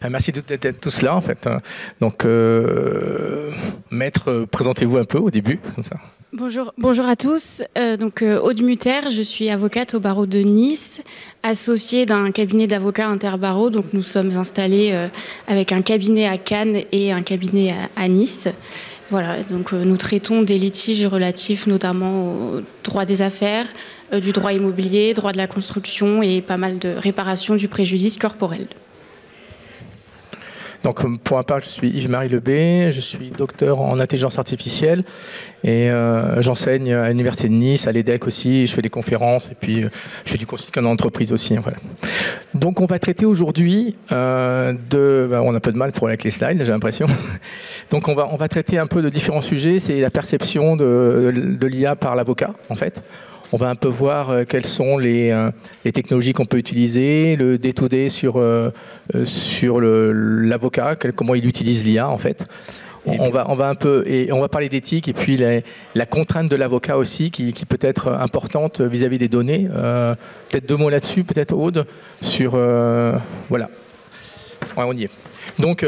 Merci d'être tous là en fait. Donc, Maître, présentez-vous un peu au début. Comme ça. Bonjour à tous. Aude Mutter, je suis avocate au barreau de Nice, associée d'un cabinet d'avocats interbarreaux. Donc nous sommes installés avec un cabinet à Cannes et un cabinet à Nice. Voilà, donc nous traitons des litiges relatifs notamment au droit des affaires, du droit immobilier, droit de la construction et pas mal de réparation du préjudice corporel. Donc, pour ma part, je suis Yves-Marie Lebé, je suis docteur en intelligence artificielle et j'enseigne à l'Université de Nice, à l'EDEC aussi, je fais des conférences et puis je fais du consulting en entreprise aussi. Voilà. Donc, on va traiter aujourd'hui on a un peu de mal avec les slides, j'ai l'impression. Donc, on va traiter un peu de différents sujets, c'est la perception de l'IA par l'avocat, en fait. On va un peu voir quelles sont les technologies qu'on peut utiliser, le day-to-day sur l'avocat, comment il utilise l'IA en fait. On va parler d'éthique et puis la contrainte de l'avocat aussi qui peut être importante vis-à-vis des données. Peut-être 2 mots là-dessus, peut-être Aude, sur voilà. Ouais, on y est. Donc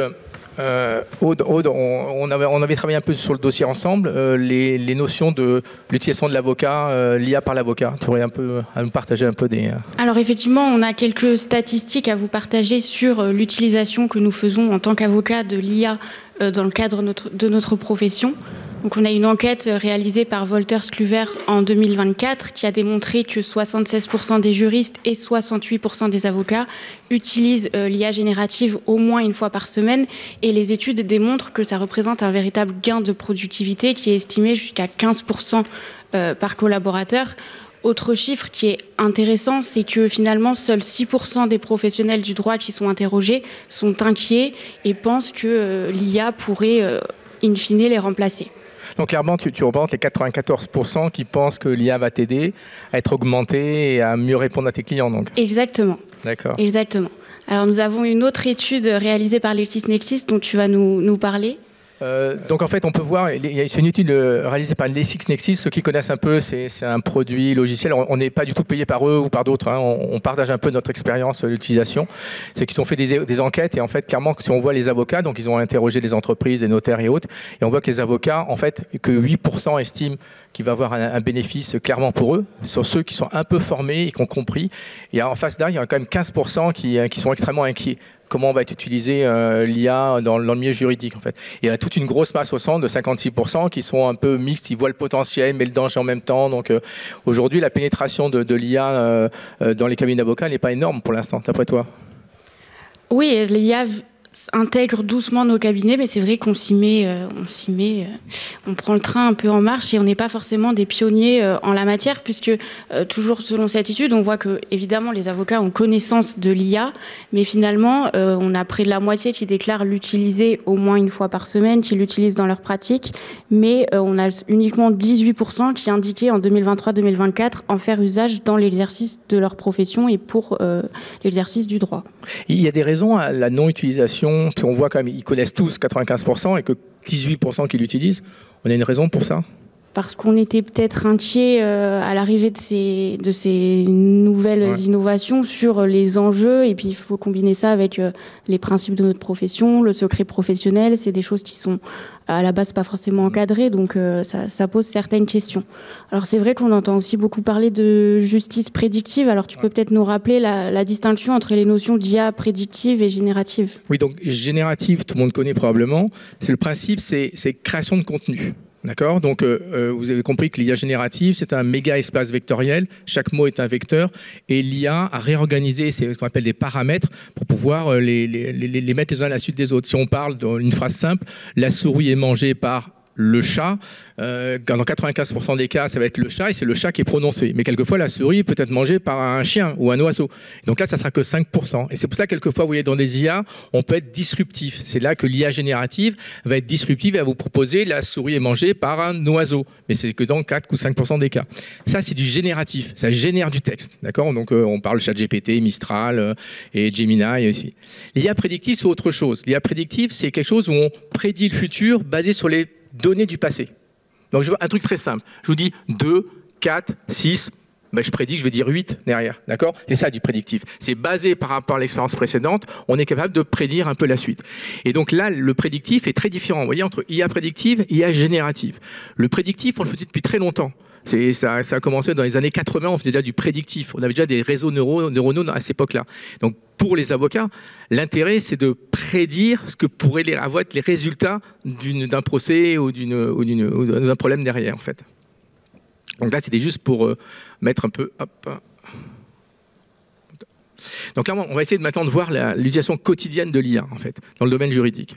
Aude, on avait travaillé un peu sur le dossier ensemble, les notions de l'utilisation de l'avocat, l'IA par l'avocat. Tu aurais un peu à nous partager un peu des... Alors effectivement, on a quelques statistiques à vous partager sur l'utilisation que nous faisons en tant qu'avocat de l'IA dans le cadre de notre profession. Donc on a une enquête réalisée par Wolters Kluwer en 2024 qui a démontré que 76% des juristes et 68% des avocats utilisent l'IA générative au moins une fois par semaine. Et les études démontrent que ça représente un véritable gain de productivité qui est estimé jusqu'à 15% par collaborateur. Autre chiffre qui est intéressant, c'est que finalement, seuls 6% des professionnels du droit qui sont interrogés sont inquiets et pensent que l'IA pourrait, in fine, les remplacer. Donc clairement, tu représentes les 94% qui pensent que l'IA va t'aider à être augmenté et à mieux répondre à tes clients. Donc. Exactement. D'accord. Exactement. Alors nous avons une autre étude réalisée par LexisNexis dont tu vas nous parler. Donc en fait, on peut voir, c'est une étude réalisée par LexisNexis. Ceux qui connaissent un peu, c'est un produit logiciel. On n'est pas du tout payé par eux ou par d'autres. Hein. On partage un peu notre expérience d'utilisation. C'est qu'ils ont fait des enquêtes et en fait, clairement, si on voit les avocats, donc ils ont interrogé les entreprises, les notaires et autres, et on voit que les avocats, en fait, que 8% estiment qu'il va avoir un bénéfice clairement pour eux, sur ceux qui sont un peu formés et qui ont compris. Et en face d'eux, il y a quand même 15% qui sont extrêmement inquiets. Comment va être utilisé l'IA dans le milieu juridique en fait. Et il y a toute une grosse masse au centre de 56% qui sont un peu mixtes, ils voient le potentiel mais le danger en même temps. Donc aujourd'hui la pénétration de l'IA dans les cabinets d'avocats n'est pas énorme pour l'instant, d'après toi? Oui, l'IA intègre doucement nos cabinets, mais c'est vrai qu'on s'y met, on prend le train un peu en marche et on n'est pas forcément des pionniers en la matière, puisque toujours selon cette étude, on voit que évidemment les avocats ont connaissance de l'IA, mais finalement on a près de la moitié qui déclarent l'utiliser au moins une fois par semaine, qui l'utilisent dans leur pratique, mais on a uniquement 18% qui indiquaient en 2023-2024 en faire usage dans l'exercice de leur profession et pour l'exercice du droit. Il y a des raisons à la non-utilisation. On voit quand même, ils connaissent tous 95% et que 18% qui l'utilisent. On a une raison pour ça? Parce qu'on était peut-être inquiet à l'arrivée de ces nouvelles innovations sur les enjeux. Et puis, il faut combiner ça avec les principes de notre profession, le secret professionnel. C'est des choses qui sont, à la base, pas forcément encadrées. Donc, ça pose certaines questions. Alors, c'est vrai qu'on entend aussi beaucoup parler de justice prédictive. Alors, tu peux peut-être nous rappeler la distinction entre les notions d'IA prédictive et générative? Oui, donc générative, tout le monde connaît probablement. C'est le principe, c'est création de contenu. D'accord. Donc, vous avez compris que l'IA générative, c'est un méga espace vectoriel. Chaque mot est un vecteur. Et l'IA a réorganisé ce qu'on appelle des paramètres pour pouvoir les mettre les uns à la suite des autres. Si on parle d'une phrase simple, la souris est mangée par le chat, dans 95% des cas, ça va être le chat et c'est le chat qui est prononcé. Mais quelquefois, la souris peut être mangée par un chien ou un oiseau. Donc là, ça sera que 5%. Et c'est pour ça, quelquefois, vous voyez, dans des IA, on peut être disruptif. C'est là que l'IA générative va être disruptive et va vous proposer la souris est mangée par un oiseau. Mais c'est que dans 4 ou 5% des cas. Ça, c'est du génératif. Ça génère du texte. D'accord. Donc, on parle ChatGPT, Mistral et Gemini aussi. L'IA prédictive, c'est autre chose. L'IA prédictive, c'est quelque chose où on prédit le futur basé sur les données du passé. Donc, je veux un truc très simple. Je vous dis 2, 4, 6, ben, je prédis que je vais dire 8 derrière. D'accord? C'est ça du prédictif. C'est basé par rapport à l'expérience précédente, on est capable de prédire un peu la suite. Et donc là, le prédictif est très différent, vous voyez, entre IA prédictive et IA générative. Le prédictif, on le faisait depuis très longtemps. Ça a commencé dans les années 80, on faisait déjà du prédictif. On avait déjà des réseaux neuronaux à cette époque-là. Donc, pour les avocats, l'intérêt, c'est de prédire ce que pourraient avoir les résultats d'un procès ou d'un problème derrière, en fait. Donc là, c'était juste pour mettre un peu... Hop. Donc là, on va essayer maintenant de voir l'utilisation quotidienne de l'IA, en fait, dans le domaine juridique.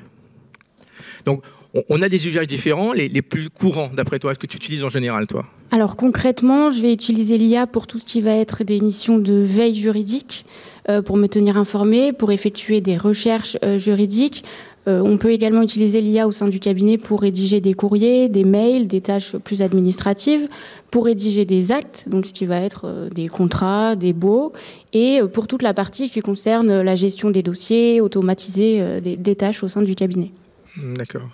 Donc, on a des usages différents, les plus courants, d'après toi, est-ce que tu utilises en général, toi? Alors concrètement, je vais utiliser l'IA pour tout ce qui va être des missions de veille juridique, pour me tenir informée, pour effectuer des recherches juridiques. On peut également utiliser l'IA au sein du cabinet pour rédiger des courriers, des mails, des tâches plus administratives, pour rédiger des actes, donc ce qui va être des contrats, des baux, et pour toute la partie qui concerne la gestion des dossiers, automatiser des tâches au sein du cabinet. D'accord.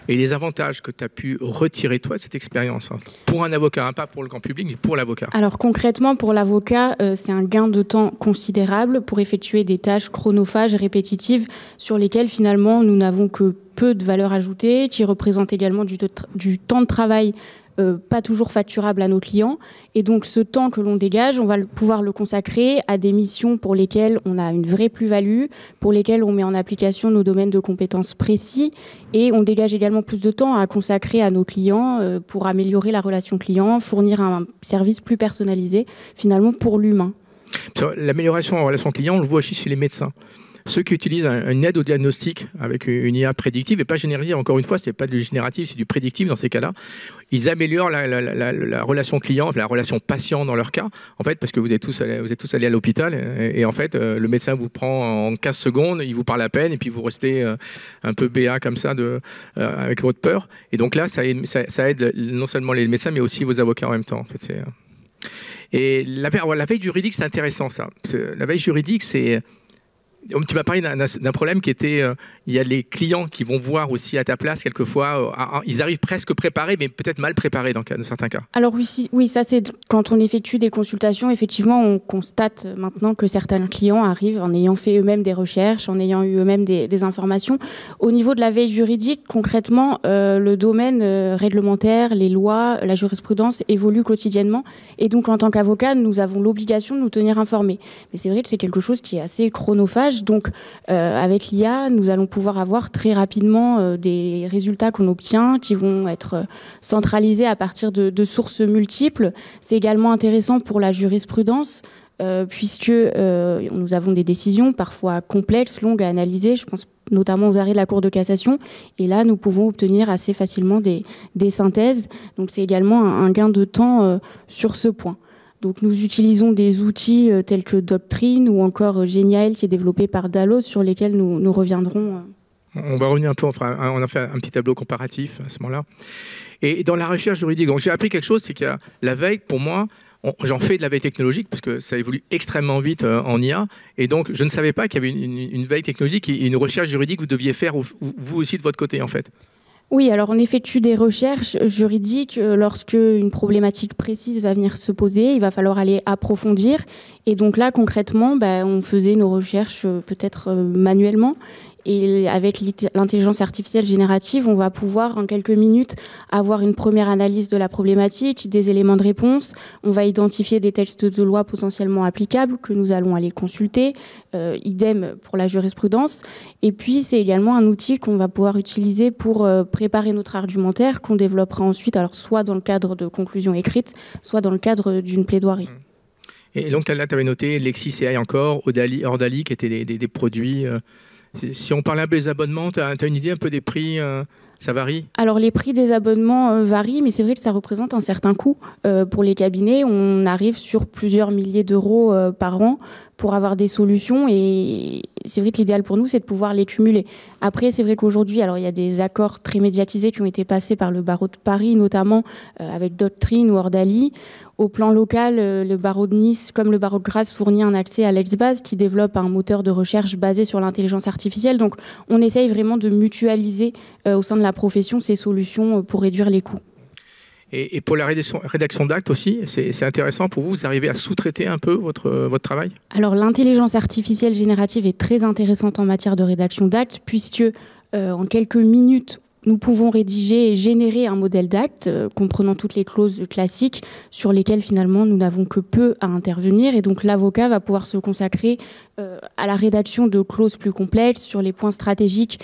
Et les avantages que tu as pu retirer, toi, de cette expérience, hein, pour un avocat, hein, pas pour le grand public, mais pour l'avocat? Alors concrètement, pour l'avocat, c'est un gain de temps considérable pour effectuer des tâches chronophages et répétitives sur lesquelles finalement nous n'avons que peu de valeur ajoutée, qui représentent également du temps de travail pas toujours facturable à nos clients. Et donc ce temps que l'on dégage, on va pouvoir le consacrer à des missions pour lesquelles on a une vraie plus-value, pour lesquelles on met en application nos domaines de compétences précis, et on dégage également plus de temps à consacrer à nos clients pour améliorer la relation client, fournir un service plus personnalisé finalement pour l'humain. L'amélioration en relation client, on le voit aussi chez les médecins. Ceux qui utilisent une aide au diagnostic avec une IA prédictive, et pas générative, encore une fois, ce n'est pas du génératif, c'est du prédictif dans ces cas-là, ils améliorent la relation client, la relation patient dans leur cas, en fait, parce que vous êtes tous allés à l'hôpital, et en fait, le médecin vous prend en 15 secondes, il vous parle à peine, et puis vous restez un peu béat comme ça, avec votre peur. Et donc là, ça aide non seulement les médecins, mais aussi vos avocats en même temps. En fait, et la veille juridique, c'est intéressant, ça. La veille juridique, c'est... Tu m'as parlé d'un problème qui était, il y a les clients qui vont voir aussi à ta place quelquefois, ils arrivent presque préparés, mais peut-être mal préparés dans certains cas. Alors oui, ça c'est quand on effectue des consultations, effectivement on constate maintenant que certains clients arrivent en ayant fait eux-mêmes des recherches, en ayant eu eux-mêmes des informations. Au niveau de la veille juridique, concrètement, le domaine réglementaire, les lois, la jurisprudence évolue quotidiennement, et donc en tant qu'avocat, nous avons l'obligation de nous tenir informés. Mais c'est vrai que c'est quelque chose qui est assez chronophage. Donc, avec l'IA, nous allons pouvoir avoir très rapidement des résultats qu'on obtient qui vont être centralisés à partir de sources multiples. C'est également intéressant pour la jurisprudence puisque nous avons des décisions parfois complexes, longues à analyser. Je pense notamment aux arrêts de la Cour de cassation. Et là, nous pouvons obtenir assez facilement des synthèses. Donc, c'est également un gain de temps sur ce point. Donc nous utilisons des outils tels que Doctrine ou encore GeniAL qui est développé par Dallos sur lesquels nous reviendrons. On va revenir un peu, on a fait un petit tableau comparatif à ce moment-là. Et dans la recherche juridique, donc j'ai appris quelque chose, c'est qu'il y a la veille, pour moi, j'en fais de la veille technologique parce que ça évolue extrêmement vite en IA. Et donc je ne savais pas qu'il y avait une veille technologique et une recherche juridique que vous deviez faire vous aussi de votre côté en fait. Oui, alors on effectue des recherches juridiques lorsque une problématique précise va venir se poser, il va falloir aller approfondir. Et donc là, concrètement, on faisait nos recherches peut-être manuellement. Et avec l'intelligence artificielle générative, on va pouvoir en quelques minutes avoir une première analyse de la problématique, des éléments de réponse. On va identifier des textes de loi potentiellement applicables que nous allons aller consulter. Idem pour la jurisprudence. Et puis, c'est également un outil qu'on va pouvoir utiliser pour préparer notre argumentaire qu'on développera ensuite, alors soit dans le cadre de conclusions écrites, soit dans le cadre d'une plaidoirie. Et donc là, tu avais noté LexisAI encore, Ordali, qui étaient des produits... Si on parle un peu des abonnements, tu as une idée un peu des prix ça varie? Alors les prix des abonnements varient, mais c'est vrai que ça représente un certain coût pour les cabinets. On arrive sur plusieurs milliers d'euros par an pour avoir des solutions et c'est vrai que l'idéal pour nous, c'est de pouvoir les cumuler. Après, c'est vrai qu'aujourd'hui, alors il y a des accords très médiatisés qui ont été passés par le barreau de Paris, notamment avec Doctrine ou Ordali. Au plan local, le barreau de Nice, comme le barreau de Grasse, fournit un accès à l'Exbase qui développe un moteur de recherche basé sur l'intelligence artificielle. Donc, on essaye vraiment de mutualiser au sein de la profession ces solutions pour réduire les coûts. Et pour la rédaction d'actes aussi, c'est intéressant pour vous, vous arrivez à sous-traiter un peu votre travail? Alors l'intelligence artificielle générative est très intéressante en matière de rédaction d'actes, puisque en quelques minutes, nous pouvons rédiger et générer un modèle d'acte comprenant toutes les clauses classiques sur lesquelles finalement nous n'avons que peu à intervenir. Et donc l'avocat va pouvoir se consacrer à la rédaction de clauses plus complexes sur les points stratégiques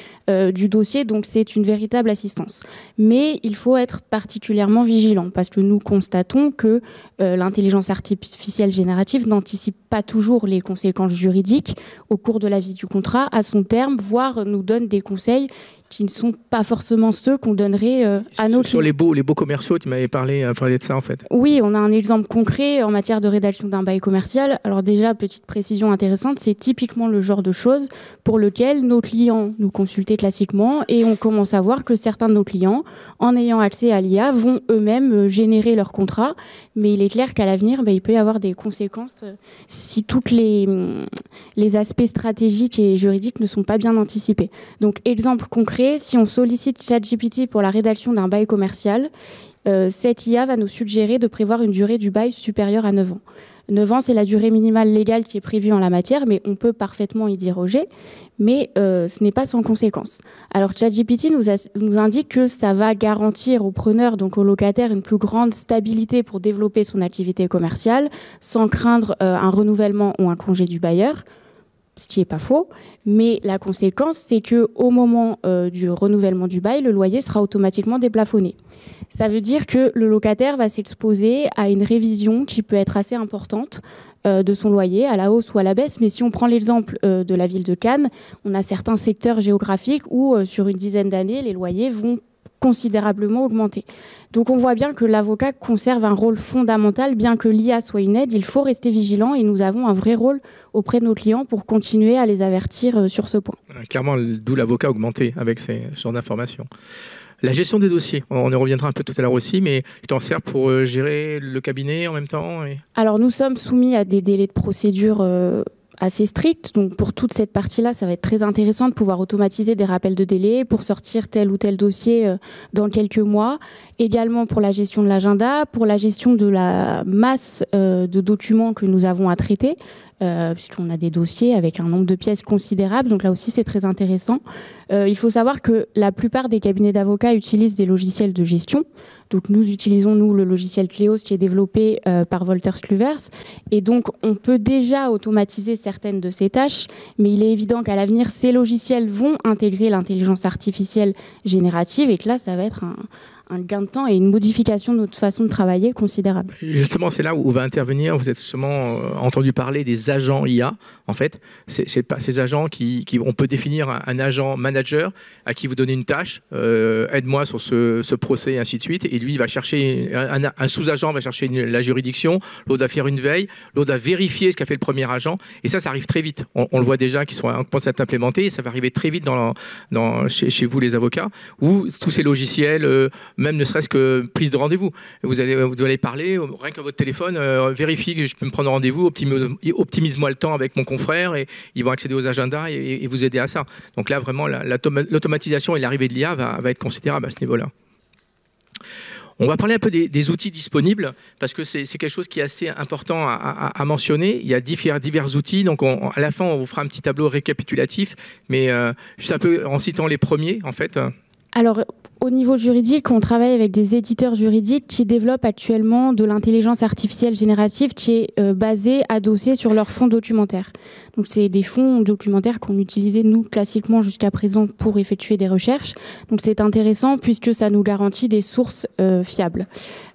du dossier. Donc c'est une véritable assistance. Mais il faut être particulièrement vigilant parce que nous constatons que l'intelligence artificielle générative n'anticipe pas toujours les conséquences juridiques au cours de la vie du contrat, à son terme, voire nous donne des conseils qui ne sont pas forcément ceux qu'on donnerait à nos clients. Sur les baux commerciaux, tu m'avais parlé de ça en fait. Oui, on a un exemple concret en matière de rédaction d'un bail commercial. Alors déjà, petite précision intéressante, c'est typiquement le genre de choses pour lequel nos clients nous consultaient classiquement et on commence à voir que certains de nos clients, en ayant accès à l'IA, vont eux-mêmes générer leur contrat. Mais il est clair qu'à l'avenir, il peut y avoir des conséquences si tous les aspects stratégiques et juridiques ne sont pas bien anticipés. Donc, exemple concret, si on sollicite ChatGPT pour la rédaction d'un bail commercial, cette IA va nous suggérer de prévoir une durée du bail supérieure à 9 ans. 9 ans, c'est la durée minimale légale qui est prévue en la matière, mais on peut parfaitement y déroger, mais ce n'est pas sans conséquence. Alors ChatGPT nous indique que ça va garantir au preneur, donc au locataire, une plus grande stabilité pour développer son activité commerciale, sans craindre un renouvellement ou un congé du bailleur, ce qui n'est pas faux, mais la conséquence, c'est qu'au moment du renouvellement du bail, le loyer sera automatiquement déplafonné. Ça veut dire que le locataire va s'exposer à une révision qui peut être assez importante de son loyer, à la hausse ou à la baisse. Mais si on prend l'exemple de la ville de Cannes, on a certains secteurs géographiques où, sur une dizaine d'années, les loyers vont considérablement augmenter. Donc on voit bien que l'avocat conserve un rôle fondamental, bien que l'IA soit une aide, il faut rester vigilant et nous avons un vrai rôle auprès de nos clients pour continuer à les avertir sur ce point. Clairement, d'où l'avocat augmenté avec ce genre d'informations. La gestion des dossiers, on y reviendra un peu tout à l'heure aussi, mais tu t'en sers pour gérer le cabinet en même temps Alors nous sommes soumis à des délais de procédure assez stricts, donc pour toute cette partie-là, ça va être très intéressant de pouvoir automatiser des rappels de délai pour sortir tel ou tel dossier dans quelques mois. Également pour la gestion de l'agenda, pour la gestion de la masse de documents que nous avons à traiter, puisqu'on a des dossiers avec un nombre de pièces considérable, donc là aussi c'est très intéressant. Il faut savoir que la plupart des cabinets d'avocats utilisent des logiciels de gestion. Donc nous utilisons le logiciel Cleos qui est développé par Wolters Kluwer. Et donc on peut déjà automatiser certaines de ces tâches, mais il est évident qu'à l'avenir, ces logiciels vont intégrer l'intelligence artificielle générative et que là, ça va être un gain de temps et une modification de notre façon de travailler considérable. Justement, c'est là où va intervenir. Vous êtes justement entendu parler des agents IA. En fait, c'est pas ces agents on peut définir un agent manager à qui vous donnez une tâche, aide-moi sur ce procès et ainsi de suite. Et lui, il va chercher un sous-agent va chercher la juridiction, l'autre va faire une veille, l'autre va vérifier ce qu'a fait le premier agent. Et ça arrive très vite. On le voit déjà qu'ils commencent à être implémentés. Et ça va arriver très vite chez vous les avocats, où tous ces logiciels même ne serait-ce que prise de rendez-vous. Vous allez parler, rien qu'à votre téléphone, vérifie que je peux me prendre rendez-vous, optimise-moi le temps avec mon confrère et ils vont accéder aux agendas et vous aider à ça. Donc là, vraiment, l'automatisation et l'arrivée de l'IA va être considérable à ce niveau-là. On va parler un peu des outils disponibles parce que c'est quelque chose qui est assez important à mentionner. Il y a divers outils, donc à la fin, on vous fera un petit tableau récapitulatif, mais juste un peu en citant les premiers, en fait. Alors, au niveau juridique, on travaille avec des éditeurs juridiques qui développent actuellement de l'intelligence artificielle générative qui est basée, adossée sur leurs fonds documentaires. Donc, c'est des fonds documentaires qu'on utilisait, nous, classiquement, jusqu'à présent, pour effectuer des recherches. Donc, c'est intéressant puisque ça nous garantit des sources fiables.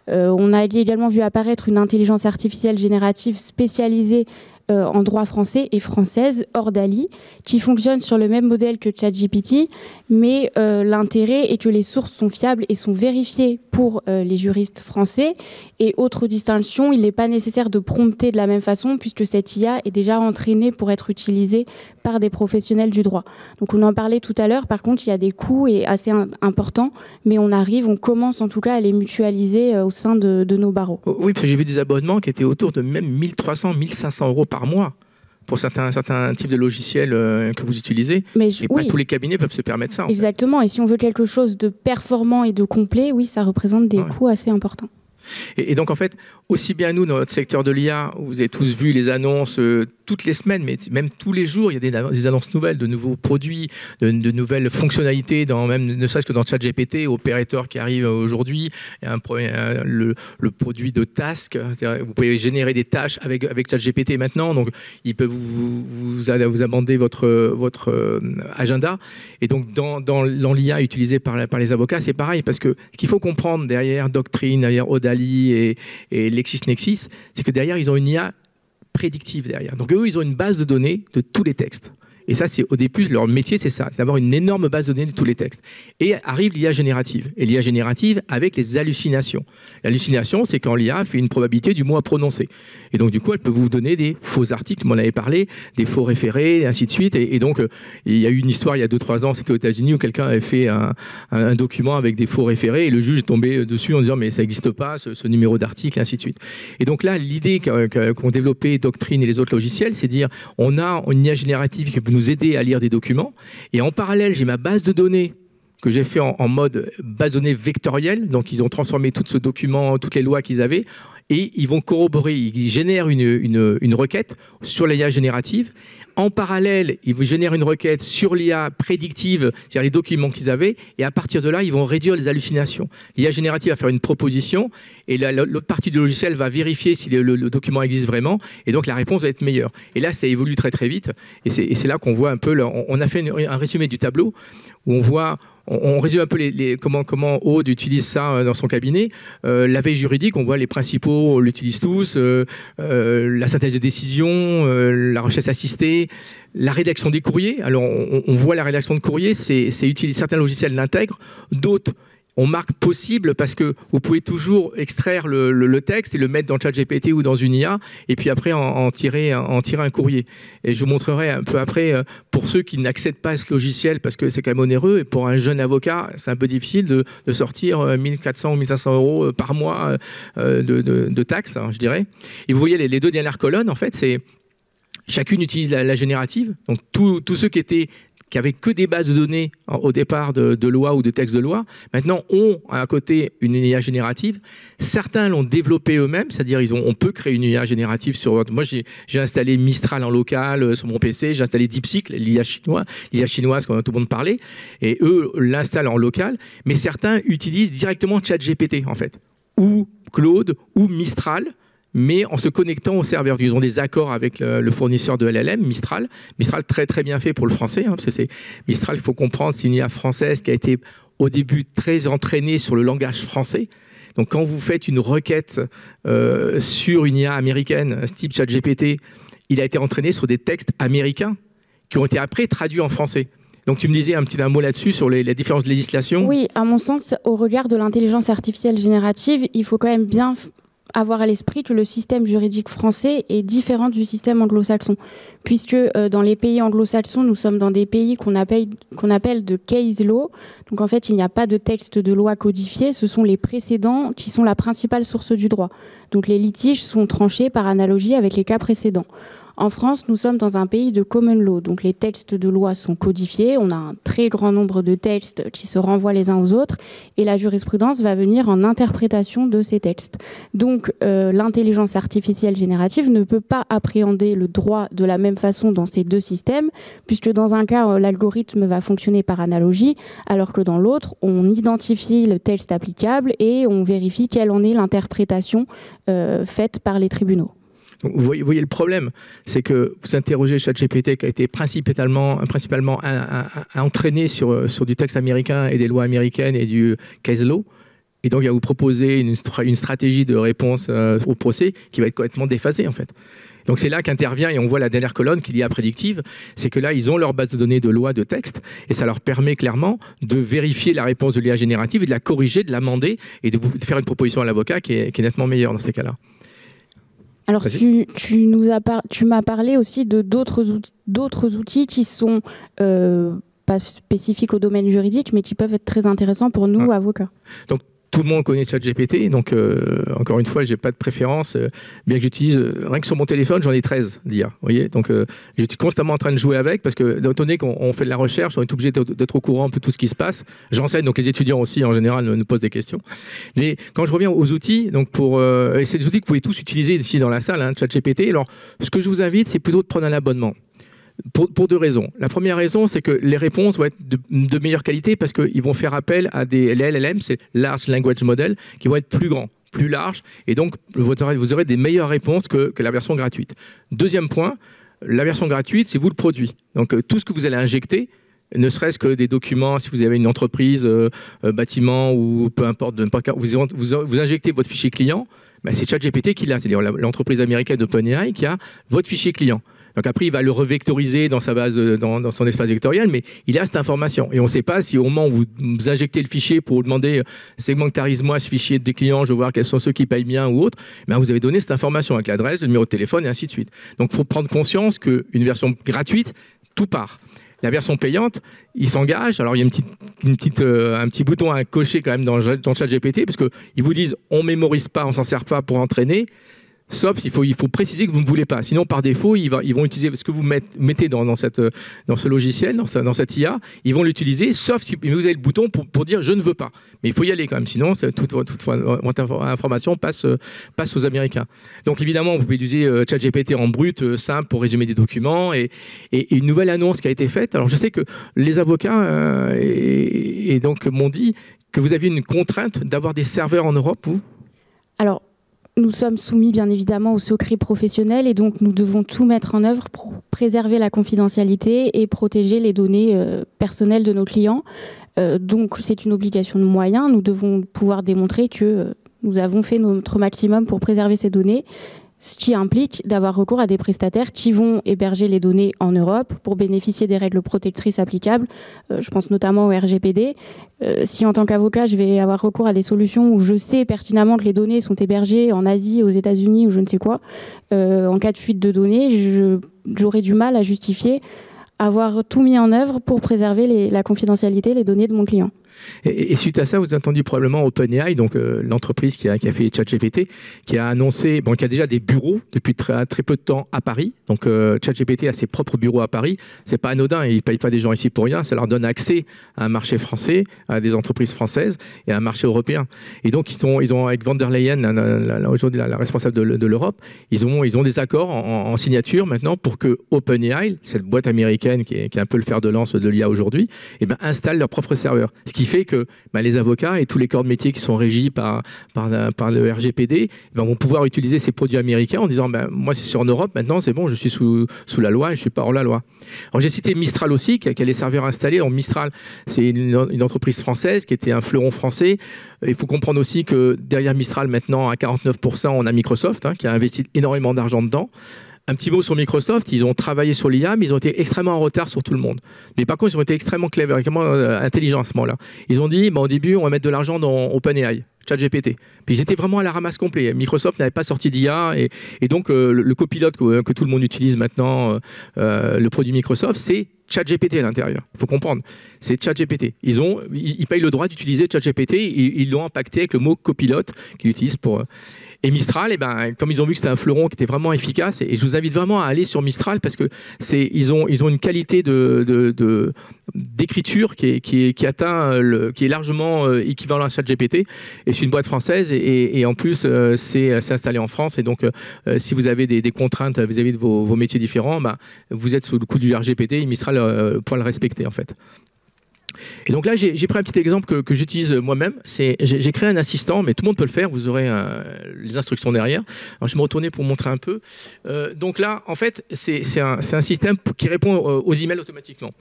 On a également vu apparaître une intelligence artificielle générative spécialisée en droit français et française, Ordali, qui fonctionne sur le même modèle que ChatGPT, mais l'intérêt est que les sources sont fiables et sont vérifiées pour les juristes français. Et autre distinction, il n'est pas nécessaire de prompter de la même façon puisque cette IA est déjà entraînée pour être utilisée par des professionnels du droit. Donc on en parlait tout à l'heure, par contre il y a des coûts assez importants, mais on commence en tout cas à les mutualiser au sein de nos barreaux. Oui, parce que j'ai vu des abonnements qui étaient autour de même 1300, 1500 euros par mois. pour certains types de logiciels que vous utilisez. Mais pas tous les cabinets peuvent se permettre ça. Exactement. Et si on veut quelque chose de performant et de complet, oui, ça représente des coûts assez importants. Et donc, en fait, aussi bien nous, dans notre secteur de l'IA, vous avez tous vu les annonces toutes les semaines, mais même tous les jours, il y a des annonces nouvelles, de nouveaux produits, de nouvelles fonctionnalités, même ne serait-ce que dans ChatGPT, Operator qui arrive aujourd'hui, le produit de Task, vous pouvez générer des tâches avec ChatGPT maintenant, donc il peut vous amender votre agenda. Et donc, dans l'IA utilisée par les avocats, c'est pareil, parce que ce qu'il faut comprendre derrière Doctrine, derrière Odali et LexisNexis, c'est que derrière, ils ont une IA prédictive derrière. Donc eux, ils ont une base de données de tous les textes. Et ça, c'est au début, leur métier, c'est ça, c'est d'avoir une énorme base de données de tous les textes. Et arrive l'IA générative. Et l'IA générative avec les hallucinations. L'hallucination, c'est quand l'IA fait une probabilité du mot à prononcer. Et donc, du coup, elle peut vous donner des faux articles, on en avait parlé, des faux référés, et ainsi de suite. Et donc, il y a eu une histoire il y a 2-3 ans, c'était aux États-Unis, où quelqu'un avait fait un document avec des faux référés, et le juge est tombé dessus en disant, mais ça n'existe pas, ce numéro d'article, et ainsi de suite. Et donc là, l'idée qu'ont développé Doctrine et les autres logiciels, c'est de dire, on a une IA générative qui peut nous aider à lire des documents, et en parallèle, j'ai ma base de données que j'ai fait en mode base de données vectorielle, donc ils ont transformé tout ce document, toutes les lois qu'ils avaient, et ils vont corroborer, ils génèrent une requête sur l'IA générative. En parallèle, ils génèrent une requête sur l'IA prédictive, c'est-à-dire les documents qu'ils avaient, et à partir de là, ils vont réduire les hallucinations. L'IA générative va faire une proposition, et l'autre partie du logiciel va vérifier si le document existe vraiment, et donc la réponse va être meilleure. Et là, ça évolue très très vite, et c'est là qu'on voit un peu, on a fait un résumé du tableau, où on résume un peu comment Aude utilise ça dans son cabinet. La veille juridique, on voit les principaux, on l'utilise tous, la synthèse des décisions, la recherche assistée, la rédaction des courriers. Alors, on voit la rédaction de courriers, c'est utilisé, certains logiciels l'intègrent, d'autres on marque possible parce que vous pouvez toujours extraire le texte et le mettre dans ChatGPT ou dans une IA et puis après en tirer un courrier. Et je vous montrerai un peu après pour ceux qui n'accèdent pas à ce logiciel parce que c'est quand même onéreux et pour un jeune avocat, c'est un peu difficile de sortir 1400 ou 1500 euros par mois de taxes, hein, je dirais. Et vous voyez les deux dernières colonnes, en fait, c'est chacune utilise la générative. Donc tous ceux qui avaient que des bases de données au départ de loi ou de textes de loi, maintenant ont à côté une IA générative. Certains l'ont développée eux-mêmes, c'est-à-dire on peut créer une IA générative sur... Moi, j'ai installé Mistral en local sur mon PC, j'ai installé DeepSeek, l'IA chinoise qu'on a tout le monde parlé, et eux l'installent en local, mais certains utilisent directement ChatGPT, en fait, ou Claude, ou Mistral, mais en se connectant au serveur. Ils ont des accords avec le fournisseur de LLM, Mistral. Mistral, très très bien fait pour le français, hein, parce que c'est Mistral, il faut comprendre, c'est une IA française qui a été au début très entraînée sur le langage français. Donc quand vous faites une requête sur une IA américaine, type ChatGPT, il a été entraîné sur des textes américains qui ont été après traduits en français. Donc tu me disais un mot là-dessus sur les différences de législation. Oui, à mon sens, au regard de l'intelligence artificielle générative, il faut quand même bien avoir à l'esprit que le système juridique français est différent du système anglo-saxon, puisque dans les pays anglo-saxons, nous sommes dans des pays qu'on appelle de case law. Donc en fait, il n'y a pas de texte de loi codifié, ce sont les précédents qui sont la principale source du droit. Donc les litiges sont tranchés par analogie avec les cas précédents. En France, nous sommes dans un pays de common law, donc les textes de loi sont codifiés, on a un très grand nombre de textes qui se renvoient les uns aux autres, et la jurisprudence va venir en interprétation de ces textes. Donc l'intelligence artificielle générative ne peut pas appréhender le droit de la même façon dans ces deux systèmes, puisque dans un cas, l'algorithme va fonctionner par analogie, alors que dans l'autre, on identifie le texte applicable et on vérifie quelle en est l'interprétation faite par les tribunaux. Donc, vous voyez le problème, c'est que vous interrogez ChatGPT qui a été principalement entraîné sur du texte américain et des lois américaines et du case law, et donc il va vous proposer une stratégie de réponse au procès qui va être complètement déphasée en fait. Donc c'est là qu'intervient, et on voit la dernière colonne qu'il y a prédictive, c'est que là ils ont leur base de données de loi, de texte, et ça leur permet clairement de vérifier la réponse de l'IA générative et de la corriger, de l'amender et de faire une proposition à l'avocat qui est nettement meilleure dans ces cas-là. Alors, tu m'as parlé aussi de d'autres outils qui sont pas spécifiques au domaine juridique, mais qui peuvent être très intéressants pour nous, avocats. Donc, Tout le monde connaît ChatGPT, donc encore une fois, j'ai pas de préférence, bien que j'utilise, rien que sur mon téléphone, j'en ai 13 d'IA, vous voyez, donc je suis constamment en train de jouer avec, parce que étant donné qu'on fait de la recherche, on est obligé d'être au courant un peu de tout ce qui se passe. J'enseigne, donc les étudiants aussi, en général, nous posent des questions. Mais quand je reviens aux outils, donc c'est des outils que vous pouvez tous utiliser ici dans la salle, hein, ChatGPT. Alors, ce que je vous invite, c'est plutôt de prendre un abonnement. Pour deux raisons. La première raison, c'est que les réponses vont être de meilleure qualité parce qu'ils vont faire appel à les LLM, c'est Large Language Model, qui vont être plus grands, plus larges, et donc vous aurez des meilleures réponses que la version gratuite. Deuxième point, la version gratuite, c'est vous le produit. Donc tout ce que vous allez injecter, ne serait-ce que des documents, si vous avez une entreprise, bâtiment ou peu importe, vous injectez votre fichier client, ben c'est ChatGPT qui l'a, c'est-à-dire l'entreprise américaine OpenAI qui a votre fichier client. Donc après, il va le revectoriser dans sa base, dans son espace vectoriel, mais il a cette information. Et on ne sait pas si au moment où vous injectez le fichier pour demander segmentarise-moi ce fichier des clients, je veux voir quels sont ceux qui payent bien ou autres, ben vous avez donné cette information avec l'adresse, le numéro de téléphone et ainsi de suite. Donc il faut prendre conscience qu'une version gratuite, tout part. La version payante, il s'engage. Alors il y a un petit bouton à cocher quand même dans ChatGPT, parce qu'ils vous disent on ne mémorise pas, on ne s'en sert pas pour entraîner. Sauf il faut préciser que vous ne voulez pas. Sinon, par défaut, ils vont utiliser ce que vous mettez dans ce logiciel, dans cette IA. Ils vont l'utiliser, sauf si vous avez le bouton pour dire « je ne veux pas ». Mais il faut y aller quand même, sinon toute votre information passe aux Américains. Donc évidemment, vous pouvez utiliser ChatGPT en brut, simple, pour résumer des documents. Et une nouvelle annonce qui a été faite. Alors je sais que les avocats et donc m'ont dit que vous aviez une contrainte d'avoir des serveurs en Europe, vous ? Alors, nous sommes soumis bien évidemment au secret professionnel et donc nous devons tout mettre en œuvre pour préserver la confidentialité et protéger les données personnelles de nos clients. Donc c'est une obligation de moyens. Nous devons pouvoir démontrer que nous avons fait notre maximum pour préserver ces données, ce qui implique d'avoir recours à des prestataires qui vont héberger les données en Europe pour bénéficier des règles protectrices applicables. Je pense notamment au RGPD. Si en tant qu'avocat, je vais avoir recours à des solutions où je sais pertinemment que les données sont hébergées en Asie, aux États-Unis ou je ne sais quoi, en cas de fuite de données, j'aurai du mal à justifier avoir tout mis en œuvre pour préserver la confidentialité, les données de mon client. Et suite à ça, vous avez entendu probablement OpenAI, donc l'entreprise qui a fait ChatGPT, qui a annoncé, qui a déjà des bureaux depuis très peu de temps à Paris. Donc ChatGPT a ses propres bureaux à Paris. C'est pas anodin, ils ne payent pas des gens ici pour rien. Ça leur donne accès à un marché français, à des entreprises françaises et à un marché européen. Et donc ils ont avec von der Leyen, aujourd'hui la responsable de l'Europe, ils ont des accords en signature maintenant pour que OpenAI, cette boîte américaine qui est un peu le fer de lance de l'IA aujourd'hui, installe leur propre serveur. Ce qui fait que les avocats et tous les corps de métier qui sont régis par le RGPD vont pouvoir utiliser ces produits américains en disant moi c'est sur en Europe maintenant, c'est bon, je suis sous la loi et je suis pas hors la loi. Alors j'ai cité Mistral aussi, qui a les serveurs installés. Alors, Mistral, c'est une entreprise française qui était un fleuron français. Il faut comprendre aussi que derrière Mistral maintenant à 49%, on a Microsoft qui a investi énormément d'argent dedans. Un petit mot sur Microsoft, ils ont travaillé sur l'IA, mais ils ont été extrêmement en retard sur tout le monde. Mais par contre, ils ont été extrêmement clever, extrêmement intelligents à ce moment-là. Ils ont dit, au début, on va mettre de l'argent dans OpenAI, ChatGPT. Puis ils étaient vraiment à la ramasse complet. Microsoft n'avait pas sorti d'IA, et donc le copilote que tout le monde utilise maintenant, le produit Microsoft, c'est ChatGPT à l'intérieur. Il faut comprendre, c'est ChatGPT. Ils payent le droit d'utiliser ChatGPT, ils l'ont impacté avec le mot copilote qu'ils utilisent pour... Et Mistral, comme ils ont vu que c'était un fleuron qui était vraiment efficace, et je vous invite vraiment à aller sur Mistral parce que ils ont une qualité d'écriture qui est largement équivalent à ChatGPT. Et c'est une boîte française et en plus c'est installé en France. Et donc si vous avez des contraintes vis-à-vis de vos métiers différents, vous êtes sous le coup du RGPT et Mistral pourra le respecter en fait. Et donc là, j'ai pris un petit exemple que j'utilise moi-même. J'ai créé un assistant, mais tout le monde peut le faire. Vous aurez les instructions derrière. Alors, je vais me retourner pour montrer un peu. Donc là, en fait, c'est un système qui répond aux emails automatiquement.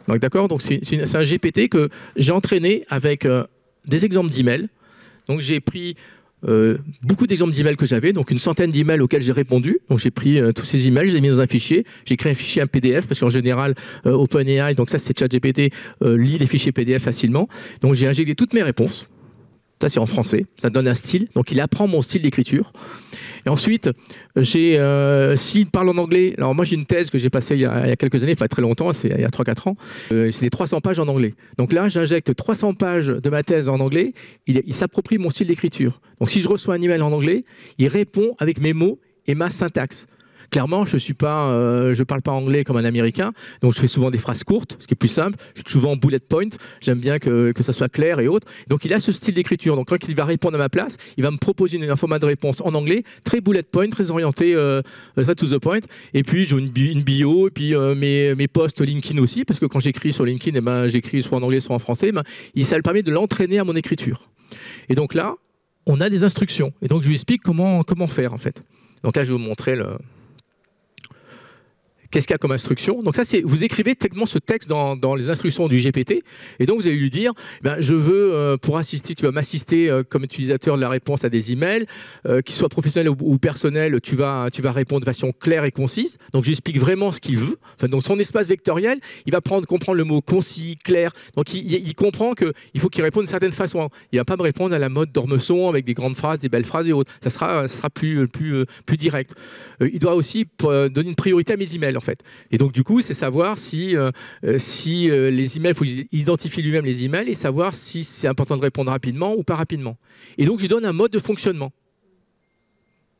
Donc d'accord. Donc c'est un GPT que j'ai entraîné avec des exemples d'emails. Donc j'ai pris beaucoup d'exemples d'emails que j'avais, donc une centaine d'emails auxquels j'ai répondu. Donc j'ai pris tous ces emails, je les ai mis dans un fichier, j'ai créé un fichier, un PDF, parce qu'en général OpenAI, donc ça c'est ChatGPT, lit les fichiers PDF facilement. Donc j'ai injecté toutes mes réponses. Ça, c'est en français. Ça donne un style. Donc, il apprend mon style d'écriture. Et ensuite, s'il parle en anglais, alors moi, j'ai une thèse que j'ai passée il y a quelques années, pas très longtemps, c'est il y a 3-4 ans. C'est des 300 pages en anglais. Donc là, j'injecte 300 pages de ma thèse en anglais. Il s'approprie mon style d'écriture. Donc, si je reçois un email en anglais, il répond avec mes mots et ma syntaxe. Clairement, je parle pas anglais comme un Américain, donc je fais souvent des phrases courtes, ce qui est plus simple. Je suis souvent en bullet point. J'aime bien que ça soit clair et autres. Donc, il a ce style d'écriture. Donc, quand il va répondre à ma place, il va me proposer un format de réponse en anglais, très bullet point, très orienté, to the point. Et puis, j'ai une bio, et puis mes posts LinkedIn aussi, parce que quand j'écris sur LinkedIn, j'écris soit en anglais, soit en français. Ça me permet de l'entraîner à mon écriture. Et donc là, on a des instructions. Et donc, je lui explique comment faire, en fait. Donc là, je vais vous montrer qu'est-ce qu'il y a comme instruction. Donc ça, vous écrivez techniquement ce texte dans les instructions du GPT, et donc vous allez lui dire, je veux, pour assister, tu vas m'assister comme utilisateur de la réponse à des emails, qu'ils soient professionnels ou personnels, tu vas répondre de façon claire et concise. Donc j'explique vraiment ce qu'il veut. Enfin, donc son espace vectoriel, il va comprendre le mot concis, clair. Donc il comprend qu'il faut qu'il réponde d'une certaine façon. Il ne va pas me répondre à la mode d'Ormesson avec des grandes phrases, des belles phrases et autres. Ça sera plus direct. Il doit aussi donner une priorité à mes emails, en fait. Et donc, du coup, c'est savoir si les emails, il faut identifier lui-même les emails et savoir si c'est important de répondre rapidement ou pas rapidement. Et donc, je lui donne un mode de fonctionnement.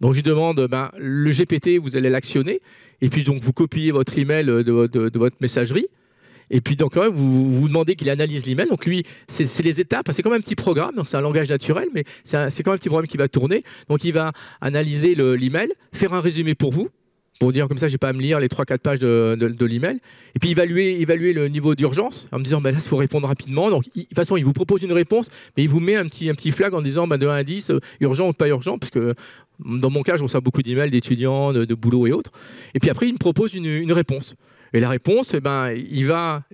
Donc, je lui demande, le GPT, vous allez l'actionner. Et puis, donc, vous copiez votre email de votre messagerie. Et puis, donc, vous demandez qu'il analyse l'email. Donc, lui, c'est les étapes. C'est comme un petit programme. Donc, c'est un langage naturel, mais c'est comme un petit programme qui va tourner. Donc, il va analyser l'email, faire un résumé pour vous, pour dire comme ça, je n'ai pas à me lire les 3-4 pages de l'email. Et puis, évaluer le niveau d'urgence en me disant, là, il faut répondre rapidement. Donc, de toute façon, il vous propose une réponse, mais il vous met un petit flag en disant, de 1 à 10, urgent ou pas urgent, parce que dans mon cas, je reçois beaucoup d'emails d'étudiants, de boulot et autres. Et puis après, il me propose une réponse. Et la réponse, il va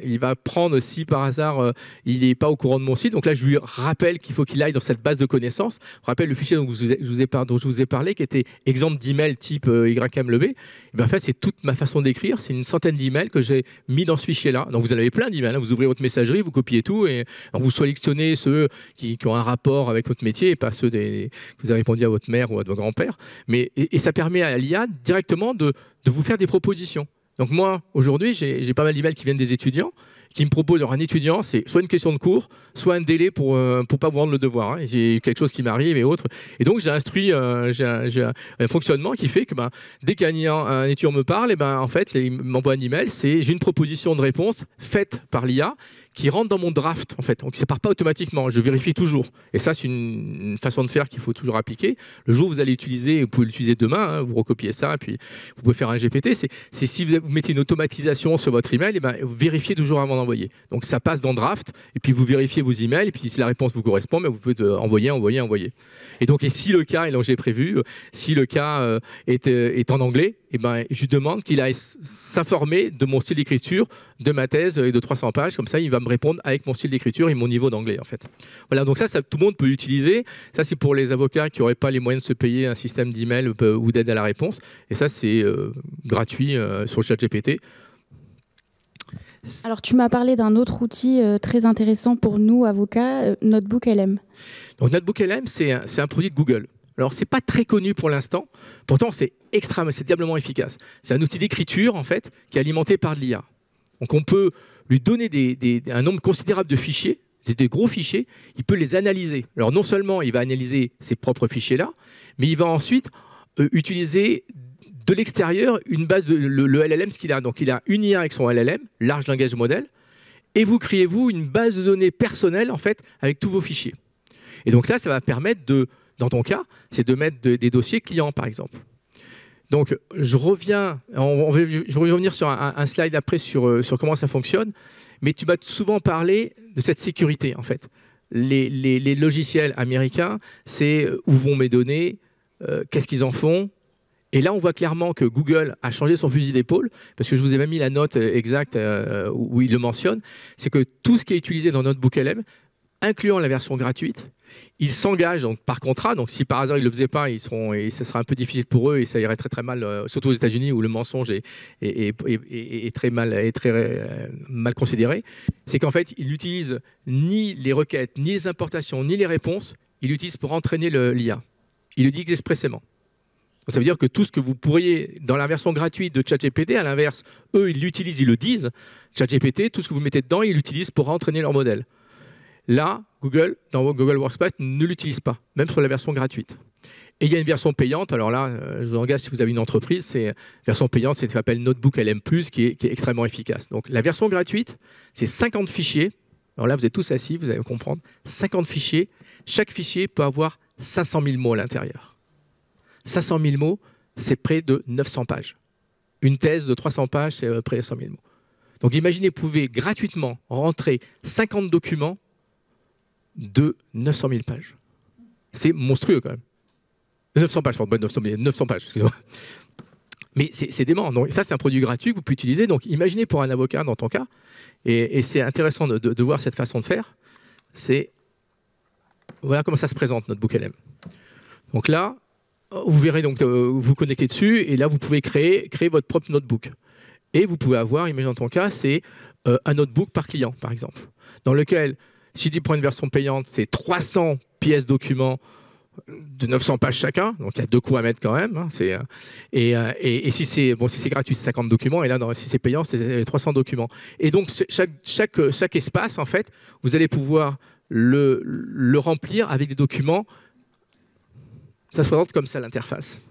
prendre, si par hasard il n'est pas au courant de mon site, donc là je lui rappelle qu'il faut qu'il aille dans cette base de connaissances. Je rappelle le fichier dont je vous ai parlé, qui était exemple d'email type YMLB. En fait, c'est toute ma façon d'écrire, c'est une centaine d'emails que j'ai mis dans ce fichier-là. Donc vous en avez plein d'emails, vous ouvrez votre messagerie, vous copiez tout, et vous sélectionnez ceux qui ont un rapport avec votre métier, et pas ceux que vous avez répondu à votre mère ou à votre grand-père. Et ça permet à l'IA directement de vous faire des propositions. Donc moi, aujourd'hui, j'ai pas mal d'emails qui viennent des étudiants, qui me proposent, alors un étudiant, c'est soit une question de cours, soit un délai pour pas vous rendre le devoir. J'ai quelque chose qui m'arrive et autres. Et donc j'ai instruit, j'ai un fonctionnement qui fait que dès qu'un étudiant me parle, en fait, il m'envoie un email, j'ai une proposition de réponse faite par l'IA qui rentre dans mon draft, en fait. Donc ça part pas automatiquement, je vérifie toujours. Et ça, c'est une façon de faire qu'il faut toujours appliquer. Le jour où vous allez l'utiliser, vous pouvez l'utiliser demain, vous recopiez ça, et puis vous pouvez faire un GPT. C'est si vous mettez une automatisation sur votre email, vous vérifiez toujours avant d'envoyer. Donc ça passe dans draft, et puis vous vérifiez vos emails, et puis si la réponse vous correspond, vous pouvez envoyer. Et donc, si le cas, et donc j'ai prévu, si le cas est en anglais, je lui demande qu'il aille s'informer de mon style d'écriture, de ma thèse et de 300 pages. Comme ça, il va me répondre avec mon style d'écriture et mon niveau d'anglais, en fait. Voilà, donc ça, tout le monde peut l'utiliser. Ça, c'est pour les avocats qui n'auraient pas les moyens de se payer un système d'email ou d'aide à la réponse. Et ça, c'est gratuit sur le ChatGPT. Alors, tu m'as parlé d'un autre outil très intéressant pour nous, avocats, NotebookLM. Donc, NotebookLM, c'est un produit de Google. Alors, c'est pas très connu pour l'instant. Pourtant, c'est diablement efficace. C'est un outil d'écriture, en fait, qui est alimenté par de l'IA. Donc, on peut lui donner un nombre considérable de fichiers, des gros fichiers. Il peut les analyser. Alors, non seulement il va analyser ces propres fichiers-là, mais il va ensuite utiliser de l'extérieur une base, le LLM, ce qu'il a. Donc, il a une IA avec son LLM, Large Language Model, et vous créez-vous une base de données personnelle, en fait, avec tous vos fichiers. Et donc là, ça va permettre dans ton cas, c'est de mettre des dossiers clients, par exemple. Donc, je vais revenir sur un slide après sur comment ça fonctionne, mais tu m'as souvent parlé de cette sécurité, en fait. Les logiciels américains, c'est où vont mes données, qu'est-ce qu'ils en font. Et là, on voit clairement que Google a changé son fusil d'épaule, parce que je vous ai même mis la note exacte où il le mentionne, c'est que tout ce qui est utilisé dans NotebookLM, incluant la version gratuite, ils s'engagent donc par contrat. Donc si par hasard ils ne le faisaient pas, et ce sera un peu difficile pour eux et ça irait très très mal, surtout aux États-Unis où le mensonge est très mal considéré. C'est qu'en fait ils n'utilisent ni les requêtes, ni les importations, ni les réponses. il l'utilise pour entraîner l'IA. Il le dit expressément. Ça veut dire que tout ce que vous pourriez, dans la version gratuite de ChatGPT, à l'inverse, eux, ils l'utilisent, ils le disent. ChatGPT, tout ce que vous mettez dedans, ils l'utilisent pour entraîner leur modèle. Là, Google, dans Google Workspace, ne l'utilise pas, même sur la version gratuite. Et il y a une version payante. Alors là, je vous engage, si vous avez une entreprise, c'est version payante, c'est ce qu'on appelle Notebook LM+, qui est extrêmement efficace. Donc la version gratuite, c'est 50 fichiers. Alors là, vous êtes tous assis, vous allez comprendre. 50 fichiers. Chaque fichier peut avoir 500 000 mots à l'intérieur. 500 000 mots, c'est près de 900 pages. Une thèse de 300 pages, c'est près de 100 000 mots. Donc imaginez, vous pouvez gratuitement rentrer 50 documents de 900 000 pages. C'est monstrueux quand même. 900 pages, pardon, 900 pages, excusez-moi. Mais c'est dément. Donc ça, c'est un produit gratuit que vous pouvez utiliser. Donc imaginez pour un avocat, dans ton cas, et c'est intéressant de voir cette façon de faire, voilà comment ça se présente, Notebook LM. Donc là, vous verrez, donc, vous connectez dessus, et là, vous pouvez créer votre propre notebook. Et vous pouvez avoir, imagine dans ton cas, c'est un notebook par client, par exemple, dans lequel, si tu prends une version payante, c'est 300 pièces documents de 900 pages chacun, donc il y a 2 coups à mettre quand même. Hein, et si c'est gratuit, c'est 50 documents, et là, si c'est payant, c'est 300 documents. Et donc, chaque espace, en fait, vous allez pouvoir le remplir avec des documents. Ça se présente comme ça, l'interface.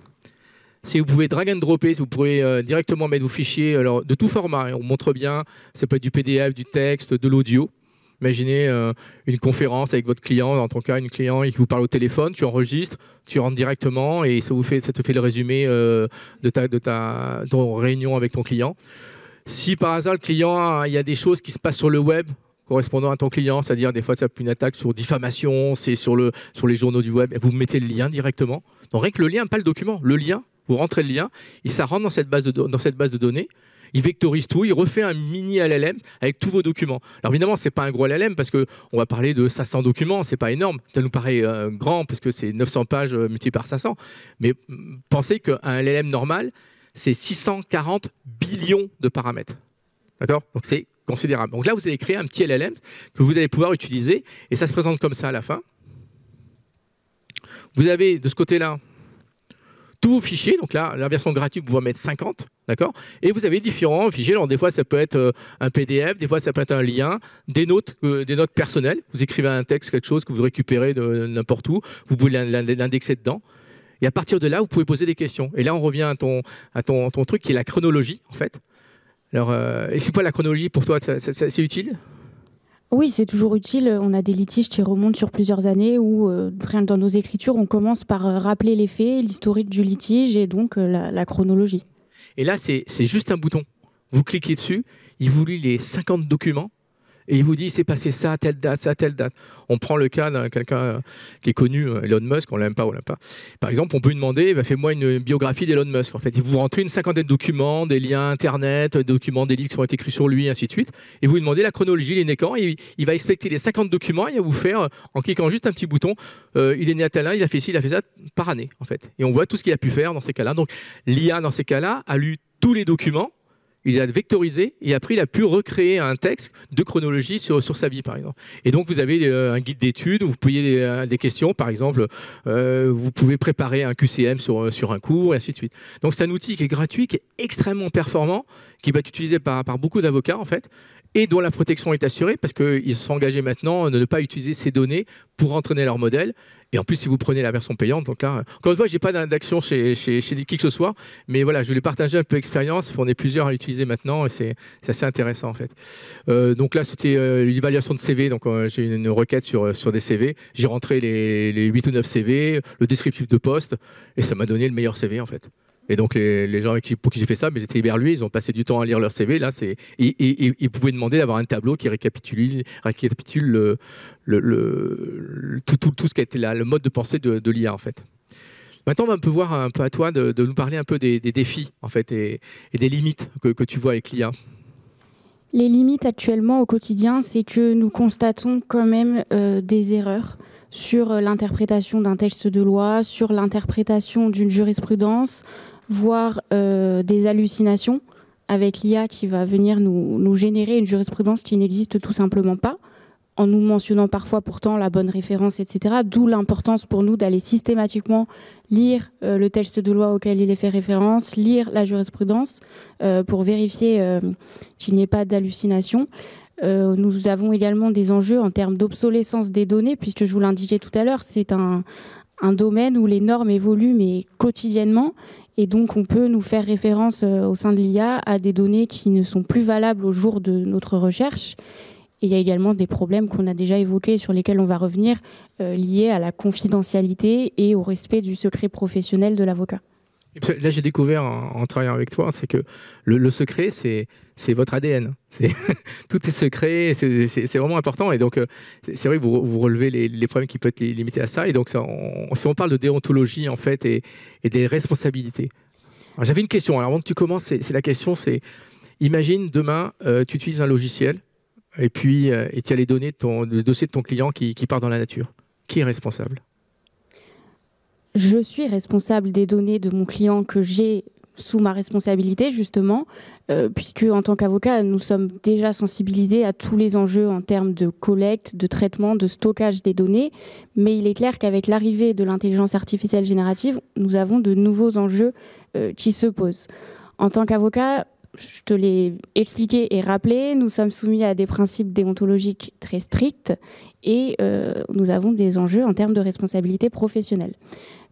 Si vous pouvez drag and dropper, vous pourrez directement mettre vos fichiers de tout format. On montre bien, ça peut être du PDF, du texte, de l'audio. Imaginez une conférence avec votre client, dans ton cas, une cliente qui vous parle au téléphone, tu enregistres, tu rentres directement et ça te fait le résumé de ton réunion avec ton client. Si par hasard, le client, il y a des choses qui se passent sur le web, correspondant à ton client, c'est-à-dire des fois ça peut être une attaque sur diffamation, c'est sur les journaux du web, et vous mettez le lien directement. Donc rien que le lien, pas le document, le lien, vous rentrez le lien, et ça rentre dans cette base de données, il vectorise tout, il refait un mini LLM avec tous vos documents. Alors évidemment, c'est pas un gros LLM parce qu'on va parler de 500 documents, c'est pas énorme, ça nous paraît grand parce que c'est 900 pages multiplié par 500, mais pensez qu'un LLM normal, c'est 640 billions de paramètres. D'accord ? Donc c'est considérable. Donc là, vous allez créer un petit LLM que vous allez pouvoir utiliser et ça se présente comme ça à la fin. Vous avez de ce côté-là tous vos fichiers. Donc là, la version gratuite, vous pouvez mettre 50. D'accord ? Et vous avez différents fichiers. Alors des fois, ça peut être un PDF, des fois, ça peut être un lien, des notes personnelles. Vous écrivez un texte, quelque chose que vous récupérez de n'importe où. Vous pouvez l'indexer dedans. Et à partir de là, vous pouvez poser des questions. Et là, on revient à ton truc qui est la chronologie, en fait. Alors, et c'est quoi la chronologie pour toi, c'est utile ? Oui, c'est toujours utile. On a des litiges qui remontent sur plusieurs années où, rien que dans nos écritures, on commence par rappeler les faits, l'historique du litige et donc la chronologie. Et là, c'est juste un bouton. Vous cliquez dessus, il vous lit les 50 documents et il vous dit il s'est passé ça à telle date, ça à telle date. On prend le cas d'un quelqu'un qui est connu, Elon Musk, on l'aime pas, on l'aime pas. Par exemple, on peut lui demander, fais-moi une biographie d'Elon Musk. En fait, il vous rentrez une cinquantaine de documents, des liens internet, des documents, des livres qui ont été écrits sur lui, ainsi de suite. Et vous lui demandez la chronologie, il est né quand, et il va expliquer les 50 documents et il va vous faire, en cliquant juste un petit bouton, il est né à tel an, il a fait ci, il a fait ça, par année, en fait. Et on voit tout ce qu'il a pu faire dans ces cas-là. Donc, l'IA, dans ces cas-là, a lu tous les documents, il a vectorisé et après il a pu recréer un texte de chronologie sur sa vie, par exemple. Et donc vous avez un guide d'études, vous pouvez des questions, par exemple, vous pouvez préparer un QCM sur un cours et ainsi de suite. Donc c'est un outil qui est gratuit, qui est extrêmement performant, qui va être utilisé par beaucoup d'avocats en fait, et dont la protection est assurée parce qu'ils se sont engagés maintenant de ne pas utiliser ces données pour entraîner leur modèle. Et en plus, si vous prenez la version payante, donc là, encore une fois, je n'ai pas d'action chez qui que ce soit, mais voilà, je voulais partager un peu l'expérience. On est plusieurs à l'utiliser maintenant et c'est assez intéressant en fait. Donc là, c'était l'évaluation de CV. Donc j'ai une requête sur des CV. J'ai rentré les 8 ou 9 CV, le descriptif de poste, et ça m'a donné le meilleur CV en fait. Et donc les gens pour qui j'ai fait ça, mais j'étais éberlué, ils ont passé du temps à lire leur CV. Là, ils pouvaient demander d'avoir un tableau qui récapitule tout ce qui a été le mode de pensée de l'IA en fait. Maintenant, on peut voir un peu à toi de nous parler un peu des défis en fait et des limites que tu vois avec l'IA. Les limites actuellement au quotidien, c'est que nous constatons quand même des erreurs sur l'interprétation d'un texte de loi, sur l'interprétation d'une jurisprudence, voire des hallucinations avec l'IA qui va venir nous générer une jurisprudence qui n'existe tout simplement pas. en nous mentionnant parfois pourtant la bonne référence, etc. D'où l'importance pour nous d'aller systématiquement lire le texte de loi auquel il est fait référence, lire la jurisprudence pour vérifier qu'il n'y ait pas d'hallucination. Nous avons également des enjeux en termes d'obsolescence des données, puisque je vous l'indiquais tout à l'heure, c'est un domaine où les normes évoluent mais quotidiennement. Et donc, on peut nous faire référence au sein de l'IA à des données qui ne sont plus valables au jour de notre recherche. Et il y a également des problèmes qu'on a déjà évoqués, sur lesquels on va revenir, liés à la confidentialité et au respect du secret professionnel de l'avocat. Là, j'ai découvert en travaillant avec toi, c'est que le secret, c'est votre ADN. Tout est secret, c'est vraiment important. Et donc, c'est vrai que vous relevez les problèmes qui peuvent être limités à ça. Et donc, si on parle de déontologie, en fait, et des responsabilités. J'avais une question. Alors, avant que tu commences, c'est la question, c'est, imagine, demain, tu utilises un logiciel, et puis tu as les données le dossier de ton client qui part dans la nature. Qui est responsable ? Je suis responsable des données de mon client que j'ai sous ma responsabilité, justement, puisque en tant qu'avocat, nous sommes déjà sensibilisés à tous les enjeux en termes de collecte, de traitement, de stockage des données. Mais il est clair qu'avec l'arrivée de l'intelligence artificielle générative, nous avons de nouveaux enjeux qui se posent. En tant qu'avocat, je te l'ai expliqué et rappelé, nous sommes soumis à des principes déontologiques très stricts et nous avons des enjeux en termes de responsabilité professionnelle.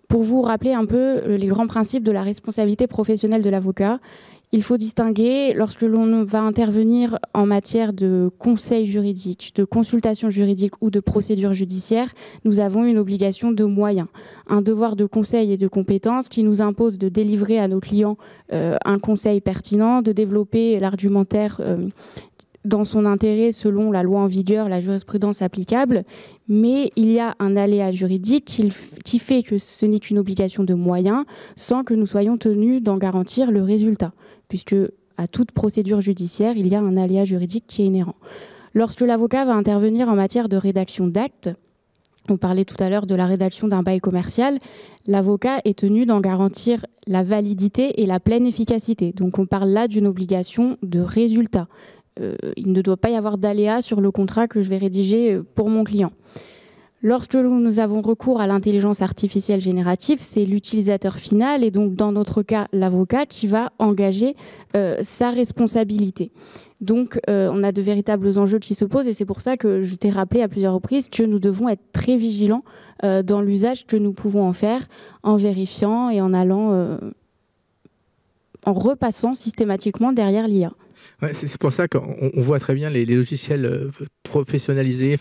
Pour vous rappeler un peu les grands principes de la responsabilité professionnelle de l'avocat, il faut distinguer, lorsque l'on va intervenir en matière de conseil juridique, de consultation juridique ou de procédure judiciaire, nous avons une obligation de moyens, un devoir de conseil et de compétence qui nous impose de délivrer à nos clients un conseil pertinent, de développer l'argumentaire dans son intérêt selon la loi en vigueur, la jurisprudence applicable, mais il y a un aléa juridique qui fait que ce n'est qu'une obligation de moyens sans que nous soyons tenus d'en garantir le résultat, puisque à toute procédure judiciaire, il y a un aléa juridique qui est inhérent. Lorsque l'avocat va intervenir en matière de rédaction d'actes, on parlait tout à l'heure de la rédaction d'un bail commercial, l'avocat est tenu d'en garantir la validité et la pleine efficacité. Donc on parle là d'une obligation de résultat. Il ne doit pas y avoir d'aléa sur le contrat que je vais rédiger pour mon client. Lorsque nous avons recours à l'intelligence artificielle générative, c'est l'utilisateur final et donc dans notre cas l'avocat qui va engager sa responsabilité. Donc on a de véritables enjeux qui se posent et c'est pour ça que je t'ai rappelé à plusieurs reprises que nous devons être très vigilants dans l'usage que nous pouvons en faire, en vérifiant et en allant, en repassant systématiquement derrière l'IA. Ouais, c'est pour ça qu'on voit très bien les logiciels professionnalisés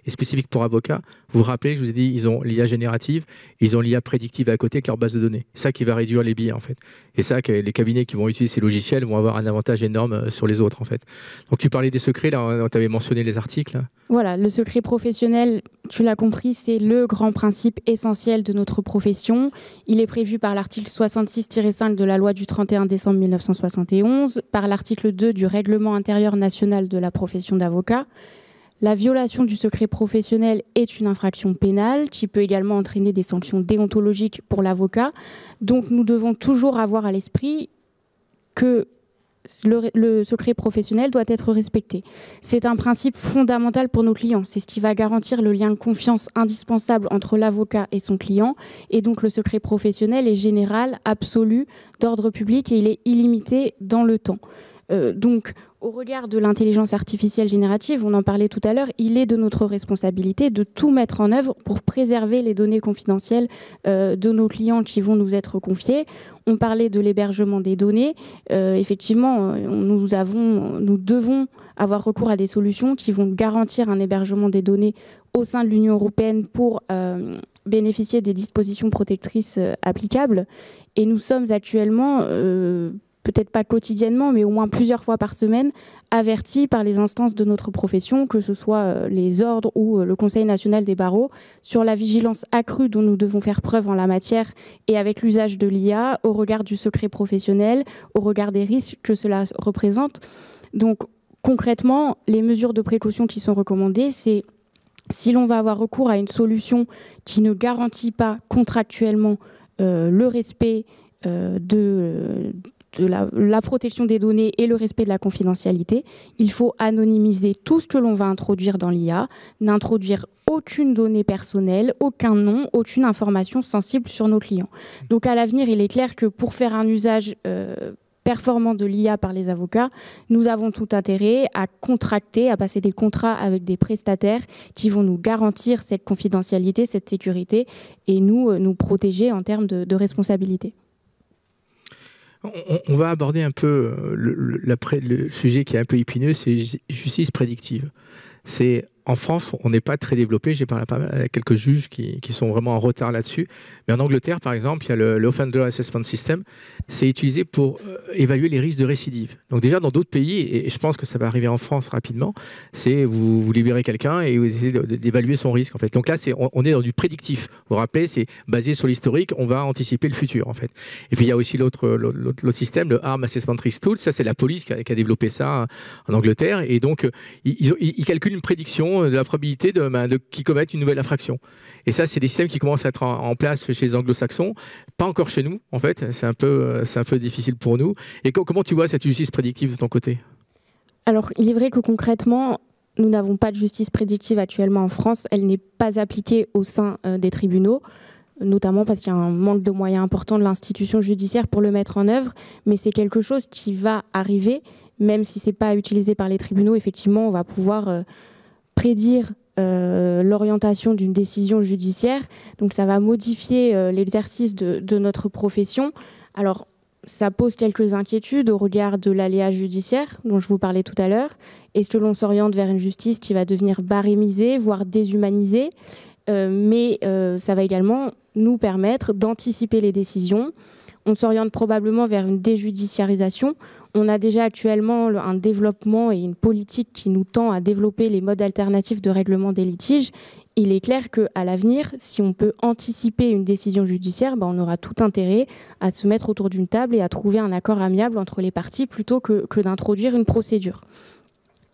et spécifiques pour avocats. Vous vous rappelez, je vous ai dit, ils ont l'IA générative, ils ont l'IA prédictive à côté avec leur base de données. C'est ça qui va réduire les biais, en fait. Et ça, que les cabinets qui vont utiliser ces logiciels vont avoir un avantage énorme sur les autres, en fait. Donc, tu parlais des secrets, là, tu avais mentionné les articles. Là. Voilà, le secret professionnel, tu l'as compris, c'est le grand principe essentiel de notre profession. Il est prévu par l'article 66-5 de la loi du 31 décembre 1971, par l'article 2 du règlement intérieur national de la profession d'avocat. La violation du secret professionnel est une infraction pénale qui peut également entraîner des sanctions déontologiques pour l'avocat. Donc nous devons toujours avoir à l'esprit que le secret professionnel doit être respecté. C'est un principe fondamental pour nos clients. C'est ce qui va garantir le lien de confiance indispensable entre l'avocat et son client. Et donc le secret professionnel est général, absolu, d'ordre public et il est illimité dans le temps. Donc, au regard de l'intelligence artificielle générative, on en parlait tout à l'heure, il est de notre responsabilité de tout mettre en œuvre pour préserver les données confidentielles de nos clients qui vont nous être confiées. On parlait de l'hébergement des données. Effectivement, nous devons avoir recours à des solutions qui vont garantir un hébergement des données au sein de l'Union européenne pour bénéficier des dispositions protectrices applicables. Et nous sommes actuellement... peut-être pas quotidiennement, mais au moins plusieurs fois par semaine, avertis par les instances de notre profession, que ce soit les ordres ou le Conseil national des barreaux, sur la vigilance accrue dont nous devons faire preuve en la matière et avec l'usage de l'IA, au regard du secret professionnel, au regard des risques que cela représente. Donc, concrètement, les mesures de précaution qui sont recommandées, c'est si l'on va avoir recours à une solution qui ne garantit pas contractuellement le respect la protection des données et le respect de la confidentialité. Il faut anonymiser tout ce que l'on va introduire dans l'IA, n'introduire aucune donnée personnelle, aucun nom, aucune information sensible sur nos clients. Donc à l'avenir, il est clair que pour faire un usage performant de l'IA par les avocats, nous avons tout intérêt à contracter, à passer des contrats avec des prestataires qui vont nous garantir cette confidentialité, cette sécurité et nous protéger en termes de responsabilité. On va aborder un peu le sujet qui est un peu épineux, c'est justice prédictive. En France, on n'est pas très développé. J'ai parlé avec quelques juges qui sont vraiment en retard là-dessus. Mais en Angleterre, par exemple, il y a l'Offender Assessment System. C'est utilisé pour évaluer les risques de récidive. Donc déjà, dans d'autres pays, et je pense que ça va arriver en France rapidement, c'est vous libérez quelqu'un et vous essayez d'évaluer son risque. En fait. Donc là, on est dans du prédictif. Vous vous rappelez, c'est basé sur l'historique. On va anticiper le futur, en fait. Et puis, il y a aussi l'autre système, le Harm Assessment Risk Tool. Ça, c'est la police qui a développé ça en Angleterre. Et donc, ils calculent une prédiction de la probabilité qu'ils commettent une nouvelle infraction. Et ça, c'est des systèmes qui commencent à être en place chez les anglo-saxons, pas encore chez nous, en fait. C'est un peu difficile pour nous. Et comment tu vois cette justice prédictive de ton côté? Alors, il est vrai que concrètement, nous n'avons pas de justice prédictive actuellement en France. Elle n'est pas appliquée au sein des tribunaux, notamment parce qu'il y a un manque de moyens importants de l'institution judiciaire pour le mettre en œuvre. Mais c'est quelque chose qui va arriver, même si ce n'est pas utilisé par les tribunaux. Effectivement, on va pouvoir prédire l'orientation d'une décision judiciaire. Donc ça va modifier l'exercice de notre profession. Alors ça pose quelques inquiétudes au regard de l'aléa judiciaire dont je vous parlais tout à l'heure. Est-ce que l'on s'oriente vers une justice qui va devenir barémisée, voire déshumanisée, mais ça va également nous permettre d'anticiper les décisions. On s'oriente probablement vers une déjudiciarisation. On a déjà actuellement un développement et une politique qui nous tend à développer les modes alternatifs de règlement des litiges. Il est clair qu'à l'avenir, si on peut anticiper une décision judiciaire, on aura tout intérêt à se mettre autour d'une table et à trouver un accord amiable entre les parties plutôt que d'introduire une procédure.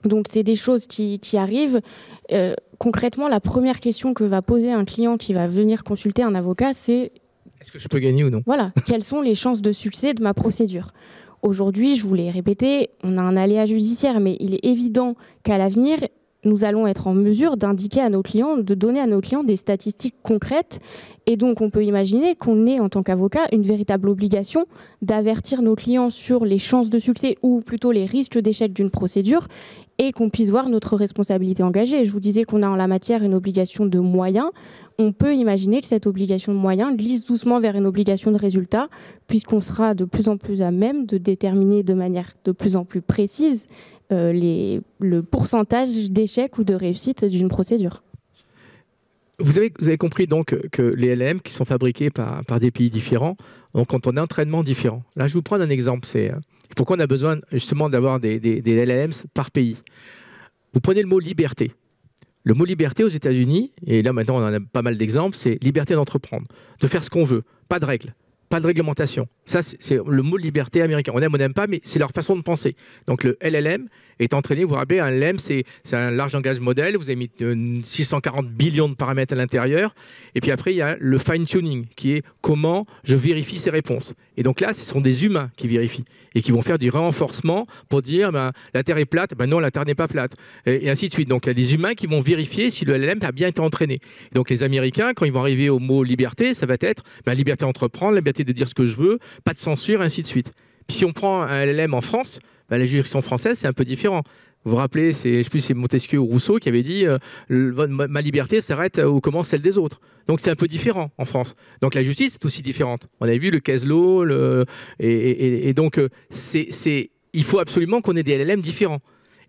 Donc c'est des choses qui arrivent. Concrètement, la première question que va poser un client qui va venir consulter un avocat, c'est: est-ce que je peux gagner ou non? Voilà, quelles sont les chances de succès de ma procédure? Aujourd'hui, je vous l'ai répété, on a un aléa judiciaire, mais il est évident qu'à l'avenir, nous allons être en mesure d'indiquer à nos clients, de donner à nos clients des statistiques concrètes. Et donc, on peut imaginer qu'on ait, en tant qu'avocat, une véritable obligation d'avertir nos clients sur les chances de succès ou plutôt les risques d'échec d'une procédure et qu'on puisse voir notre responsabilité engagée. Je vous disais qu'on a en la matière une obligation de moyens. On peut imaginer que cette obligation de moyens glisse doucement vers une obligation de résultat, puisqu'on sera de plus en plus à même de déterminer de manière de plus en plus précise le pourcentage d'échec ou de réussite d'une procédure. Vous avez compris donc que les LLM qui sont fabriqués par des pays différents ont un entraînement différent. Là, je vous prends un exemple. C'est pourquoi on a besoin justement d'avoir des LLMs par pays. Vous prenez le mot liberté. Le mot liberté aux États-Unis, et là maintenant on en a pas mal d'exemples, c'est liberté d'entreprendre, de faire ce qu'on veut, pas de règles, pas de réglementation. Ça, c'est le mot liberté américain. On aime ou on n'aime pas, mais c'est leur façon de penser. Donc le LLM est entraîné, vous vous rappelez, un LLM, c'est un large langage modèle, vous avez mis 640 billions de paramètres à l'intérieur, et puis après il y a le fine-tuning, qui est comment je vérifie ces réponses. Et donc là, ce sont des humains qui vérifient, et qui vont faire du renforcement pour dire la Terre est plate, non, la Terre n'est pas plate, et ainsi de suite. Donc il y a des humains qui vont vérifier si le LLM a bien été entraîné. Et donc les Américains, quand ils vont arriver au mot liberté, ça va être liberté d'entreprendre, la liberté de dire ce que je veux, pas de censure, ainsi de suite. Puis si on prend un LLM en France, la juridiction française, c'est un peu différent. Vous vous rappelez, je ne sais plus si c'est Montesquieu ou Rousseau qui avait dit ma liberté s'arrête où commence celle des autres. Donc c'est un peu différent en France. Donc la justice est aussi différente. On a vu le case law, et donc il faut absolument qu'on ait des LLM différents.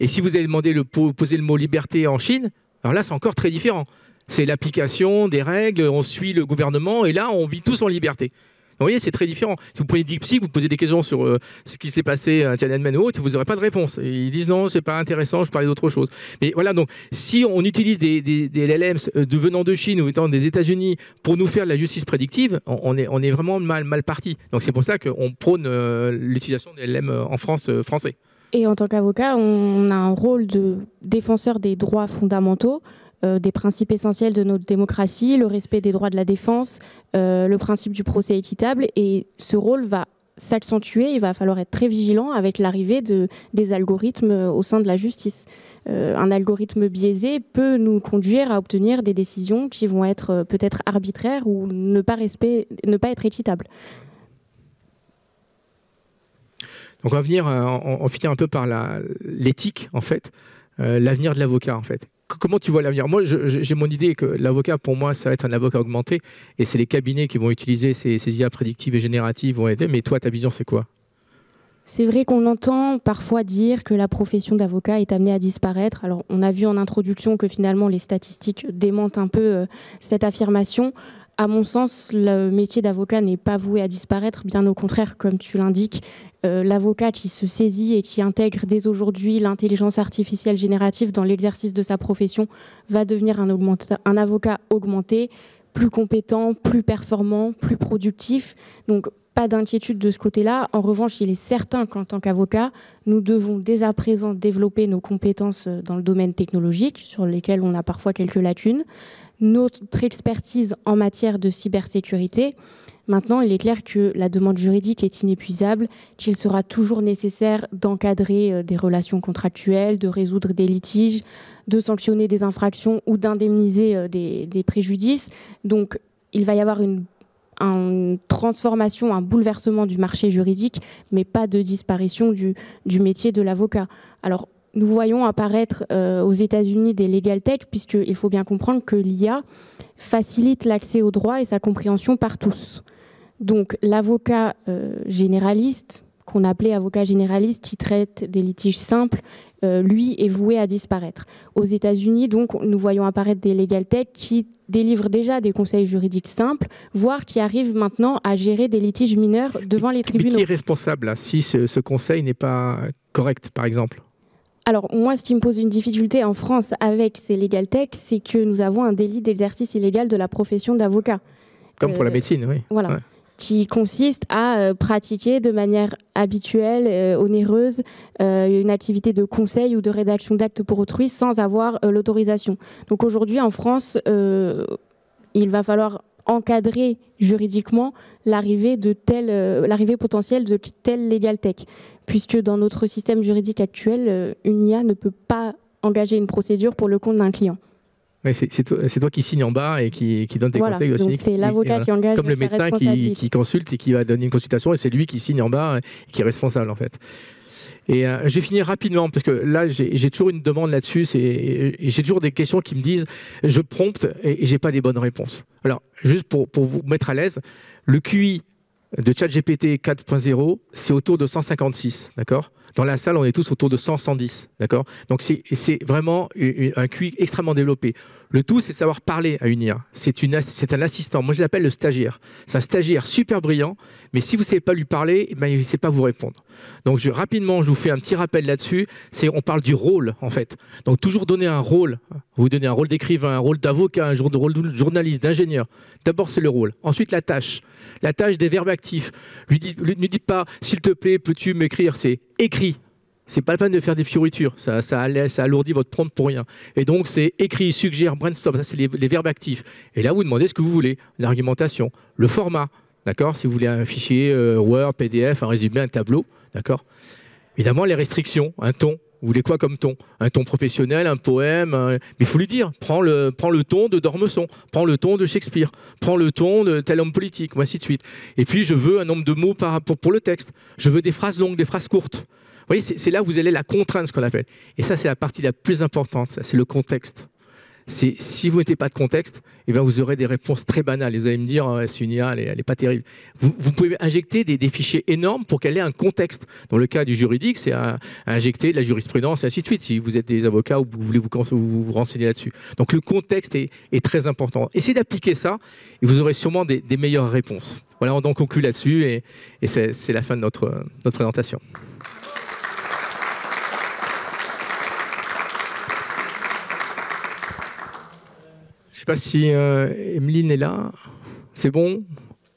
Et si vous avez demandé poser le mot liberté en Chine, alors là c'est encore très différent. C'est l'application des règles, on suit le gouvernement et là on vit tous en liberté. Vous voyez, c'est très différent. Si vous prenez DeepSeek, vous posez des questions sur ce qui s'est passé à Tiananmen ou autre, vous n'aurez pas de réponse. Et ils disent non, c'est pas intéressant, je parlais d'autre chose. Mais voilà, donc si on utilise des LLMs venant de Chine ou étant des États-Unis pour nous faire de la justice prédictive, on est vraiment mal parti. Donc c'est pour ça qu'on prône l'utilisation des LLM en France français. Et en tant qu'avocat, on a un rôle de défenseur des droits fondamentaux, des principes essentiels de notre démocratie, le respect des droits de la défense, le principe du procès équitable. Et ce rôle va s'accentuer, il va falloir être très vigilant avec l'arrivée des algorithmes au sein de la justice. Un algorithme biaisé peut nous conduire à obtenir des décisions qui vont être peut-être arbitraires ou ne pas être équitables. Donc on va venir, on finit un peu par l'éthique, en fait, l'avenir de l'avocat, en fait. Comment tu vois l'avenir? Moi, j'ai mon idée que l'avocat, pour moi, ça va être un avocat augmenté, et c'est les cabinets qui vont utiliser ces IA prédictives et génératives vont aider. Mais toi, ta vision, c'est quoi? C'est vrai qu'on entend parfois dire que la profession d'avocat est amenée à disparaître. Alors, on a vu en introduction que finalement, les statistiques démentent un peu cette affirmation. À mon sens, le métier d'avocat n'est pas voué à disparaître, bien au contraire, comme tu l'indiques. L'avocat qui se saisit et qui intègre dès aujourd'hui l'intelligence artificielle générative dans l'exercice de sa profession va devenir un avocat augmenté, plus compétent, plus performant, plus productif. Donc, pas d'inquiétude de ce côté-là. En revanche, il est certain qu'en tant qu'avocat, nous devons dès à présent développer nos compétences dans le domaine technologique, sur lesquelles on a parfois quelques lacunes, notre expertise en matière de cybersécurité. Maintenant, il est clair que la demande juridique est inépuisable, qu'il sera toujours nécessaire d'encadrer des relations contractuelles, de résoudre des litiges, de sanctionner des infractions ou d'indemniser des préjudices. Donc, il va y avoir une transformation, un bouleversement du marché juridique, mais pas de disparition du métier de l'avocat. Alors, nous voyons apparaître aux États-Unis des legal tech, puisqu'il faut bien comprendre que l'IA facilite l'accès au droit et sa compréhension par tous. Donc, l'avocat généraliste, qu'on appelait avocat généraliste, qui traite des litiges simples, lui est voué à disparaître. Aux États-Unis, donc, nous voyons apparaître des legal tech qui délivrent déjà des conseils juridiques simples, voire qui arrivent maintenant à gérer des litiges mineurs devant les tribunaux. Mais qui est responsable là, si ce conseil n'est pas correct, par exemple? Alors, moi, ce qui me pose une difficulté en France avec ces legal tech, c'est que nous avons un délit d'exercice illégal de la profession d'avocat. Comme pour la médecine, oui. Voilà. Ouais. Qui consiste à pratiquer de manière habituelle, onéreuse, une activité de conseil ou de rédaction d'actes pour autrui sans avoir l'autorisation. Donc aujourd'hui, en France, il va falloir encadrer juridiquement l'arrivée potentielle de telle legal tech, puisque dans notre système juridique actuel, une IA ne peut pas engager une procédure pour le compte d'un client. Ouais, c'est toi qui signe en bas et qui donne des conseils aussi. Donc c'est l'avocat qui engage. Comme le médecin qui consulte et qui va donner une consultation, et c'est lui qui signe en bas et qui est responsable en fait. Et je vais finir rapidement parce que là j'ai toujours une demande là-dessus, et j'ai toujours des questions qui me disent je prompte et j'ai pas des bonnes réponses. Alors juste pour vous mettre à l'aise, le QI de ChatGPT 4.0 c'est autour de 156, d'accord? Dans la salle, on est tous autour de 100, 110, d'accord? Donc c'est vraiment un QI extrêmement développé. Le tout, c'est savoir parler à une IA. C'est un assistant. Moi, je l'appelle le stagiaire. C'est un stagiaire super brillant, mais si vous ne savez pas lui parler, ben, il ne sait pas vous répondre. Donc rapidement, je vous fais un petit rappel là-dessus. On parle du rôle, en fait. Donc toujours donner un rôle. Vous donnez un rôle d'écrivain, un rôle d'avocat, un rôle de journaliste, d'ingénieur. D'abord, c'est le rôle. Ensuite, la tâche. La tâche des verbes actifs. Ne lui dites pas, s'il te plaît, peux-tu m'écrire? C'est écrit. C'est pas la peine de faire des fioritures, ça alourdit votre prompt pour rien. Et donc c'est écrit, suggère, brainstorm, ça c'est les verbes actifs. Et là vous demandez ce que vous voulez, l'argumentation, le format, d'accord? Si vous voulez un fichier Word, PDF, un résumé, un tableau, d'accord? Évidemment les restrictions, un ton, vous voulez quoi comme ton? Un ton professionnel, un poème, mais il faut lui dire, prends le ton de Dormesson, prends le ton de Shakespeare, prends le ton de tel homme politique, ainsi de suite. Et puis je veux un nombre de mots pour le texte, je veux des phrases longues, des phrases courtes. Vous voyez, c'est là où vous allez la contrainte, ce qu'on appelle. Et ça, c'est la partie la plus importante, c'est le contexte. Si vous ne mettez pas de contexte, eh bien, vous aurez des réponses très banales. Et vous allez me dire, c'est une IA, elle n'est pas terrible. Vous pouvez injecter des fichiers énormes pour qu'elle ait un contexte. Dans le cas du juridique, c'est à injecter de la jurisprudence et ainsi de suite, si vous êtes des avocats ou vous voulez vous renseigner là-dessus. Donc le contexte est très important. Essayez d'appliquer ça et vous aurez sûrement des meilleures réponses. Voilà, on en conclut là-dessus et c'est la fin de notre présentation. Je ne sais pas si Emeline est là. C'est bon?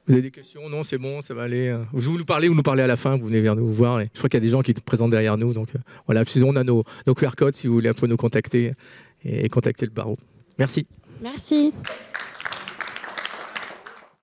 Vous avez des questions? Non, c'est bon, ça va aller. Vous nous parlez à la fin, vous venez vers nous voir. Et je crois qu'il y a des gens qui sont présents derrière nous. Donc voilà, puis on a nos QR codes si vous voulez un peu nous contacter et contacter le barreau. Merci. Merci.